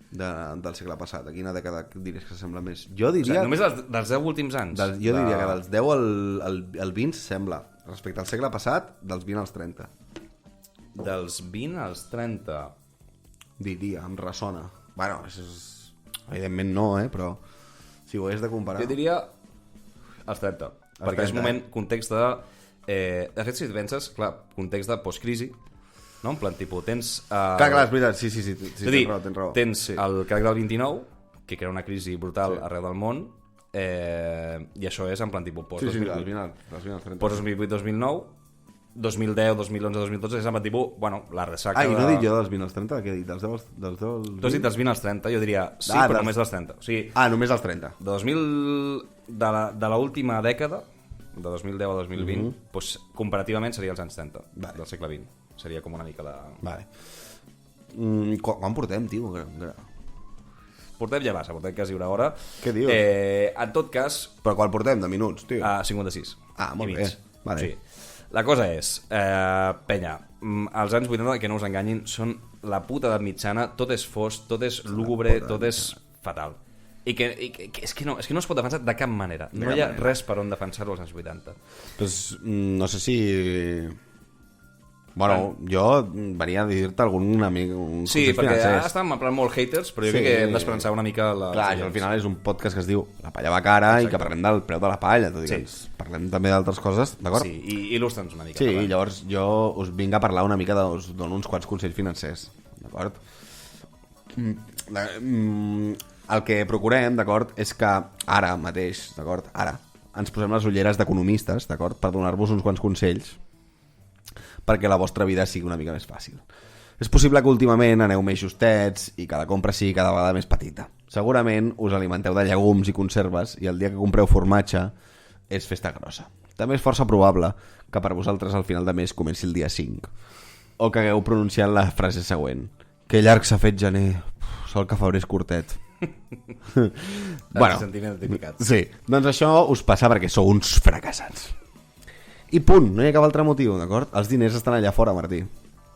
[SPEAKER 2] Del segle passat. A quina dècada diries que s'assembla més? Jo diria...
[SPEAKER 1] O sigui, només dels 10 últims anys?
[SPEAKER 2] Jo diria que dels 10 al 20 s'assembla. Respecte al segle passat, dels 20 als 30.
[SPEAKER 1] Dels 20 als 30...
[SPEAKER 2] Diria, em ressona. Bueno, evidentment no, però si ho hagués de comparar...
[SPEAKER 1] Jo diria als 30, perquè és un moment, context de... de fet, si et penses, clar, context de postcrisi, no? En plan, tipus, tens...
[SPEAKER 2] Clar, és veritat, sí, tens raó.
[SPEAKER 1] Tens el crack del 29, que crea una crisi brutal arreu del món, i això és en plan tipus post 2008, 2009, 2010, 2011, 2012, és en plan tipus, bueno, la ressaca...
[SPEAKER 2] I no dic jo dels 20 als 30, què he dit? Tu
[SPEAKER 1] has dit dels 20 als 30, jo diria sí, però només dels 30. O sigui,
[SPEAKER 2] només als 30.
[SPEAKER 1] De 2000, de l'última dècada, de 2010 a 2020, doncs, comparativament seria els anys 30 del segle XX. Seria com una mica la...
[SPEAKER 2] Vale. Quan portem, tio?
[SPEAKER 1] Portem ja massa, portem quasi una hora.
[SPEAKER 2] Què dius?
[SPEAKER 1] En tot cas...
[SPEAKER 2] Però quan portem, de minuts, tio?
[SPEAKER 1] 56.
[SPEAKER 2] Molt bé. Vale.
[SPEAKER 1] Sí. La cosa és, penya, els anys 80, que no us enganyin, són la puta edat mitjana, tot és fos, tot és lúgubre, tot és fatal. I que és que no es pot defensar de cap manera. No hi ha res per on defensar-ho als anys 80.
[SPEAKER 2] Pues, no sé si... Bueno, jo venia a dir-te algun amic...
[SPEAKER 1] Sí, perquè ara estem en plan molt haters, però jo crec que hem d'esperançar una mica...
[SPEAKER 2] Clar, això al final és un podcast que es diu La palla va cara. Exacte. I que parlem del preu de la palla, tot i que parlem també d'altres coses, d'acord?
[SPEAKER 1] Sí, i il·lustra'ns una mica.
[SPEAKER 2] Sí, llavors jo us vinc a parlar una mica, us dono uns quants consells financers, d'acord? El que procurem, d'acord, és que ara mateix, d'acord, ara, ens posem les ulleres d'economistes, d'acord, per donar-vos uns quants consells perquè la vostra vida sigui una mica més fàcil. És possible que últimament aneu més justets i que la compra sigui cada vegada més petita. Segurament us alimenteu de llegums i conserves i el dia que compreu formatge és festa grossa. També és força probable que per vosaltres al final de mes comenci el dia 5 o que hagueu pronunciat la frase següent: que llarg s'ha fet gener, sol que febrer és curtet.
[SPEAKER 1] Bueno, sentiment tipicat.
[SPEAKER 2] Sí, doncs això us passa perquè sou uns fracassats. I punt, no hi ha cap altre motiu, d'acord? Els diners estan allà fora, Martí.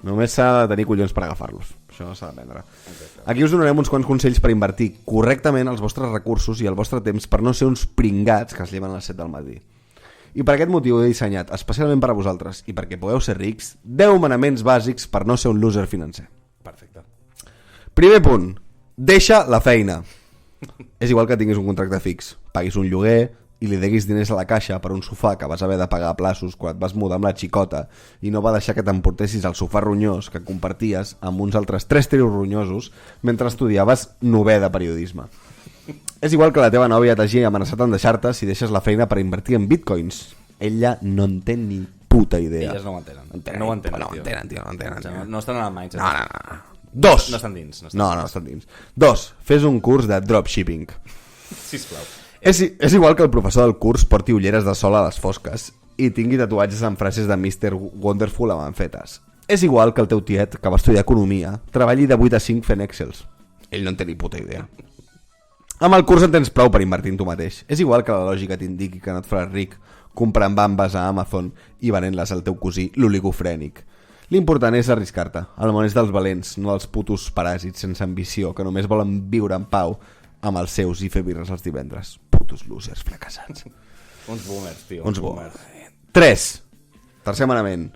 [SPEAKER 2] Només s'ha de tenir collons per agafar-los. Això s'ha d'aprendre. Aquí us donarem uns quants consells per invertir correctament els vostres recursos i el vostre temps per no ser uns pringats que es lleven a les 7 del matí. I per aquest motiu he dissenyat, especialment per a vosaltres, i perquè podeu ser rics, 10 manaments bàsics per no ser un loser financer.
[SPEAKER 1] Perfecte.
[SPEAKER 2] Primer punt, deixa la feina. És igual que tinguis un contracte fix, paguis un lloguer i li deguis diners a la caixa per un sofà que vas haver de pagar a plaços quan et vas mudar amb la xicota i no va deixar que t'emportessis el sofà ronyós que comparties amb uns altres 3 trios ronyosos mentre estudiaves 9è de periodisme. És igual que la teva nòvia t'hagi amenaçat en deixar-te si deixes la feina per invertir en bitcoins. Ella no en té ni puta idea.
[SPEAKER 1] Elles no ho entenen. No ho entenen,
[SPEAKER 2] tio.
[SPEAKER 1] No estan en el mindset.
[SPEAKER 2] No. 2.
[SPEAKER 1] No estan dins.
[SPEAKER 2] No estan dins. 2. Fes un curs de dropshipping.
[SPEAKER 1] Sisplau.
[SPEAKER 2] És igual que el professor del curs porti ulleres de sol a les fosques i tingui tatuatges amb frases de Mr. Wonderful amb fetes. És igual que el teu tiet, que va estudiar economia, treballi de 8 a 5 fent Excels. Ell no en té ni puta idea. Amb el curs en tens prou per invertir en tu mateix. És igual que la lògica t'indiqui que no et faràs ric comprant bambes a Amazon i venent-les al teu cosí, l'oligofrènic. L'important és arriscar-te. El món és dels valents, no dels putos paràsits sense ambició que només volen viure en pau amb els seus i fer birres els divendres. Putos losers fracassats.
[SPEAKER 1] Uns boomers, tio.
[SPEAKER 2] Uns boomers. 3. Tercer manament.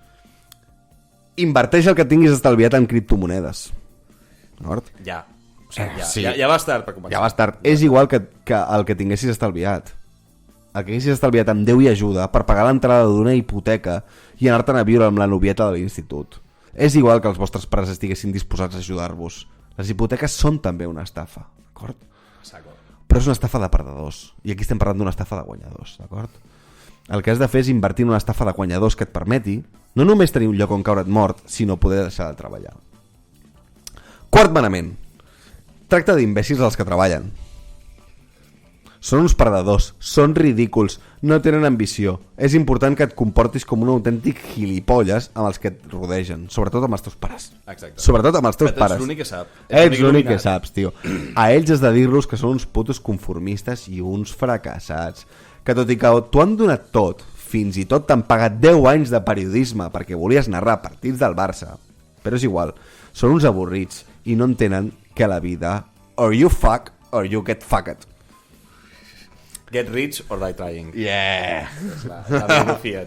[SPEAKER 2] Inverteix el que tinguis estalviat en criptomonedes. D'acord?
[SPEAKER 1] Ja. O sigui,
[SPEAKER 2] Sí.
[SPEAKER 1] ja va estar per començar.
[SPEAKER 2] Ja va estar. És igual que el que tinguessis estalviat. El que haguessis estalviat amb Déu i ajuda per pagar l'entrada d'una hipoteca i anar-te'n a viure amb la novieta de l'institut. És igual que els vostres pares estiguessin disposats a ajudar-vos. Les hipoteques són també una estafa, d'acord?
[SPEAKER 1] Saco.
[SPEAKER 2] Però és una estafa de perdedors. I aquí estem parlant d'una estafa de guanyadors, d'acord? El que has de fer és invertir en una estafa de guanyadors que et permeti no només tenir un lloc on caure't mort, sinó poder deixar de treballar. Quart manament. Tracta d'imbècils els que treballen. Són uns perdedors, són ridículs, no tenen ambició. És important que et comportis com un autèntic gilipolles amb els que et rodegen, sobretot amb els teus pares.
[SPEAKER 1] Exacte.
[SPEAKER 2] Sobretot amb els teus
[SPEAKER 1] Ets
[SPEAKER 2] pares.
[SPEAKER 1] l'únic que sap.
[SPEAKER 2] Ets l'únic que saps, tio. A ells has de dir-los que són uns putos conformistes i uns fracassats. Que tot i que t'ho han donat tot, fins i tot t'han pagat 10 anys de periodisme perquè volies narrar partits del Barça. Però és igual, són uns avorrits i no entenen que la vida or you fuck or you get fucked.
[SPEAKER 1] Get rich or die trying.
[SPEAKER 2] Yeah!
[SPEAKER 1] La filosofia.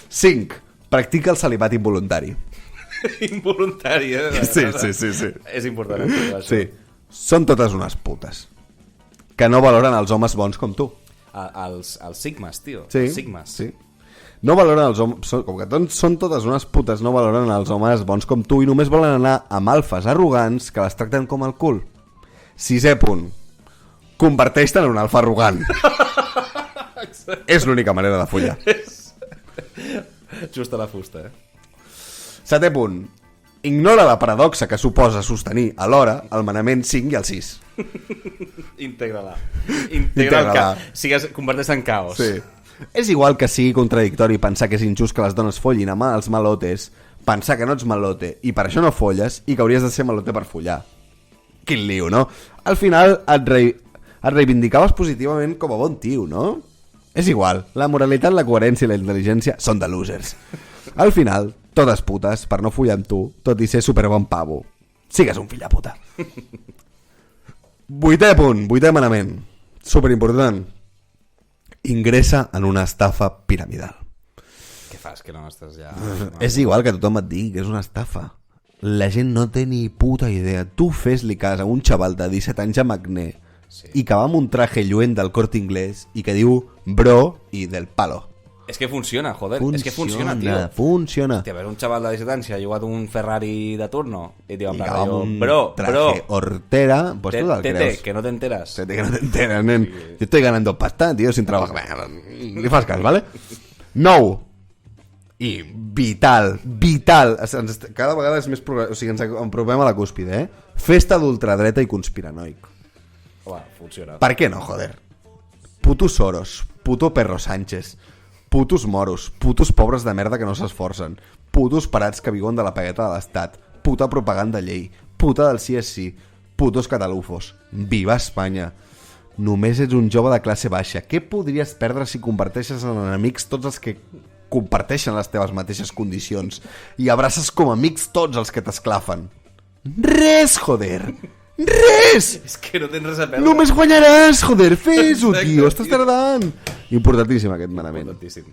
[SPEAKER 2] 5. Practica el celibat involuntari.
[SPEAKER 1] Involuntari,
[SPEAKER 2] Sí.
[SPEAKER 1] És important. Això.
[SPEAKER 2] Sí. Són totes unes putes. Que no valoren els homes bons com tu.
[SPEAKER 1] Els sigmes, tio.
[SPEAKER 2] Sí,
[SPEAKER 1] Els sigmes.
[SPEAKER 2] sí. No valoren els homes... Com que són totes unes putes, no valoren els homes bons com tu i només volen anar amb alfes arrogants que les tracten com el cul. 6è punt. Converteix-te en un alfa arrogant. És l'única manera de follar.
[SPEAKER 1] Just a la fusta,
[SPEAKER 2] 7è punt. Ignora la paradoxa que suposa sostenir alhora el manament 5 i el 6.
[SPEAKER 1] Integra-la.
[SPEAKER 2] Integra-la.
[SPEAKER 1] Converteix en caos.
[SPEAKER 2] Sí. És igual que sigui contradictori pensar que és injust que les dones follin amb els malotes, pensar que no ets malote i per això no folles i que hauries de ser malote per follar. Quin liu, no? Al final et reivindicaves positivament com a bon tio, no? És igual, la moralitat, la coherència i la intel·ligència són de losers. Al final, totes putes per no follar amb tu, tot i ser superbon pavo. Sigues un fill de puta. 8è punt, 8è manament. Superimportant. Ingressa en una estafa piramidal.
[SPEAKER 1] Què fas, que no estàs ja...
[SPEAKER 2] És igual que tothom et digui que és una estafa. La gent no té ni puta idea. Tu fes-li cas a un xaval de 17 anys a Magné i que va amb un traje lluent del Corte Inglés i que diu bro i del palo.
[SPEAKER 1] És que funciona, joder. És que funciona, tio.
[SPEAKER 2] Funciona.
[SPEAKER 1] Hòstia, a veure, un xaval de 17 anys que ha jugat un Ferrari de turno i diu,
[SPEAKER 2] I que va amb un traje
[SPEAKER 1] bro,
[SPEAKER 2] hortera, pues tu te'l
[SPEAKER 1] tete,
[SPEAKER 2] creus.
[SPEAKER 1] que no te enteras.
[SPEAKER 2] Tete, que no te enteras, nen. Yo estoy ganando pasta, tío, sin trabajar. Li fas cas, ¿vale? 9. I vital. Cada vegada és més... O sigui, ens apropem a la cúspide, Festa d'ultradreta i conspiranoic.
[SPEAKER 1] Home, funciona.
[SPEAKER 2] Per què no, joder? Puto Soros, puto Perro Sánchez, putos moros, putos pobres de merda que no s'esforcen, putos parats que viuen de la pagueta de l'Estat, puta propaganda llei, puta del CSI, putos catalufos. Viva Espanya! Només ets un jove de classe baixa. Què podries perdre si converteixes en enemics tots els que comparteixen les teves mateixes condicions i abraces com a amics tots els que t'esclafen? Res, joder! Res!
[SPEAKER 1] És que no tens res a perdre.
[SPEAKER 2] Només guanyaràs, joder, fes-ho, tio, estàs tardant. Importantíssim aquest manament.
[SPEAKER 1] Importantíssim.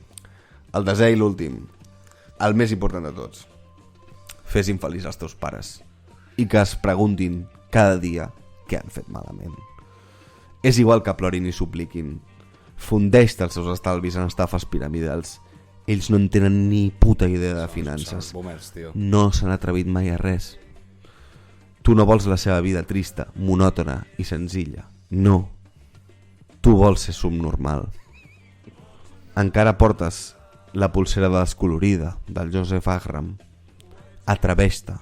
[SPEAKER 2] El 10è i l'últim. El més important de tots. Fes infeliç als teus pares i que es preguntin cada dia què han fet malament. És igual que plorin i supliquin. Fundeix-te els seus estalvis en estafes piramidals. Ells no en tenen ni puta idea de finances.
[SPEAKER 1] Són boomers, tio.
[SPEAKER 2] No s'han atrevit mai a res. Tu no vols la seva vida trista, monòtona i senzilla. No. Tu vols ser subnormal. Encara portes la pulsera descolorida del Joseph Agram. Atreveix-te.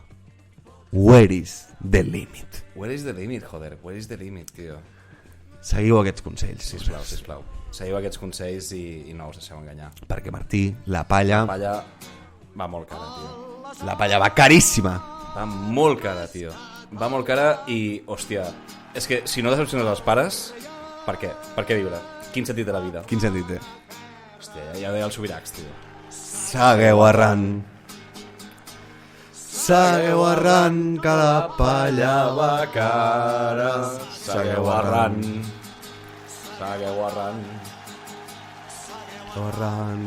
[SPEAKER 2] Where is the limit?
[SPEAKER 1] Where is the limit, joder? Where is the limit, tio?
[SPEAKER 2] Seguiu aquests consells.
[SPEAKER 1] Sisplau. Seguiu aquests consells i no us deixeu enganyar.
[SPEAKER 2] Perquè, Martí, la palla...
[SPEAKER 1] La palla va molt cara, tio.
[SPEAKER 2] La palla va caríssima.
[SPEAKER 1] Va molt cara, tio. Va molt cara i, hòstia, és que si no decepciones els pares, per què? Per què viure? Quin sentit de la vida?
[SPEAKER 2] Quin sentit té?
[SPEAKER 1] Hòstia, ja ho deia el Subiracs, tio.
[SPEAKER 2] Segueu arran. Segueu arran, que la palla va cara.
[SPEAKER 1] Segueu arran. Segueu arran.
[SPEAKER 2] Arran.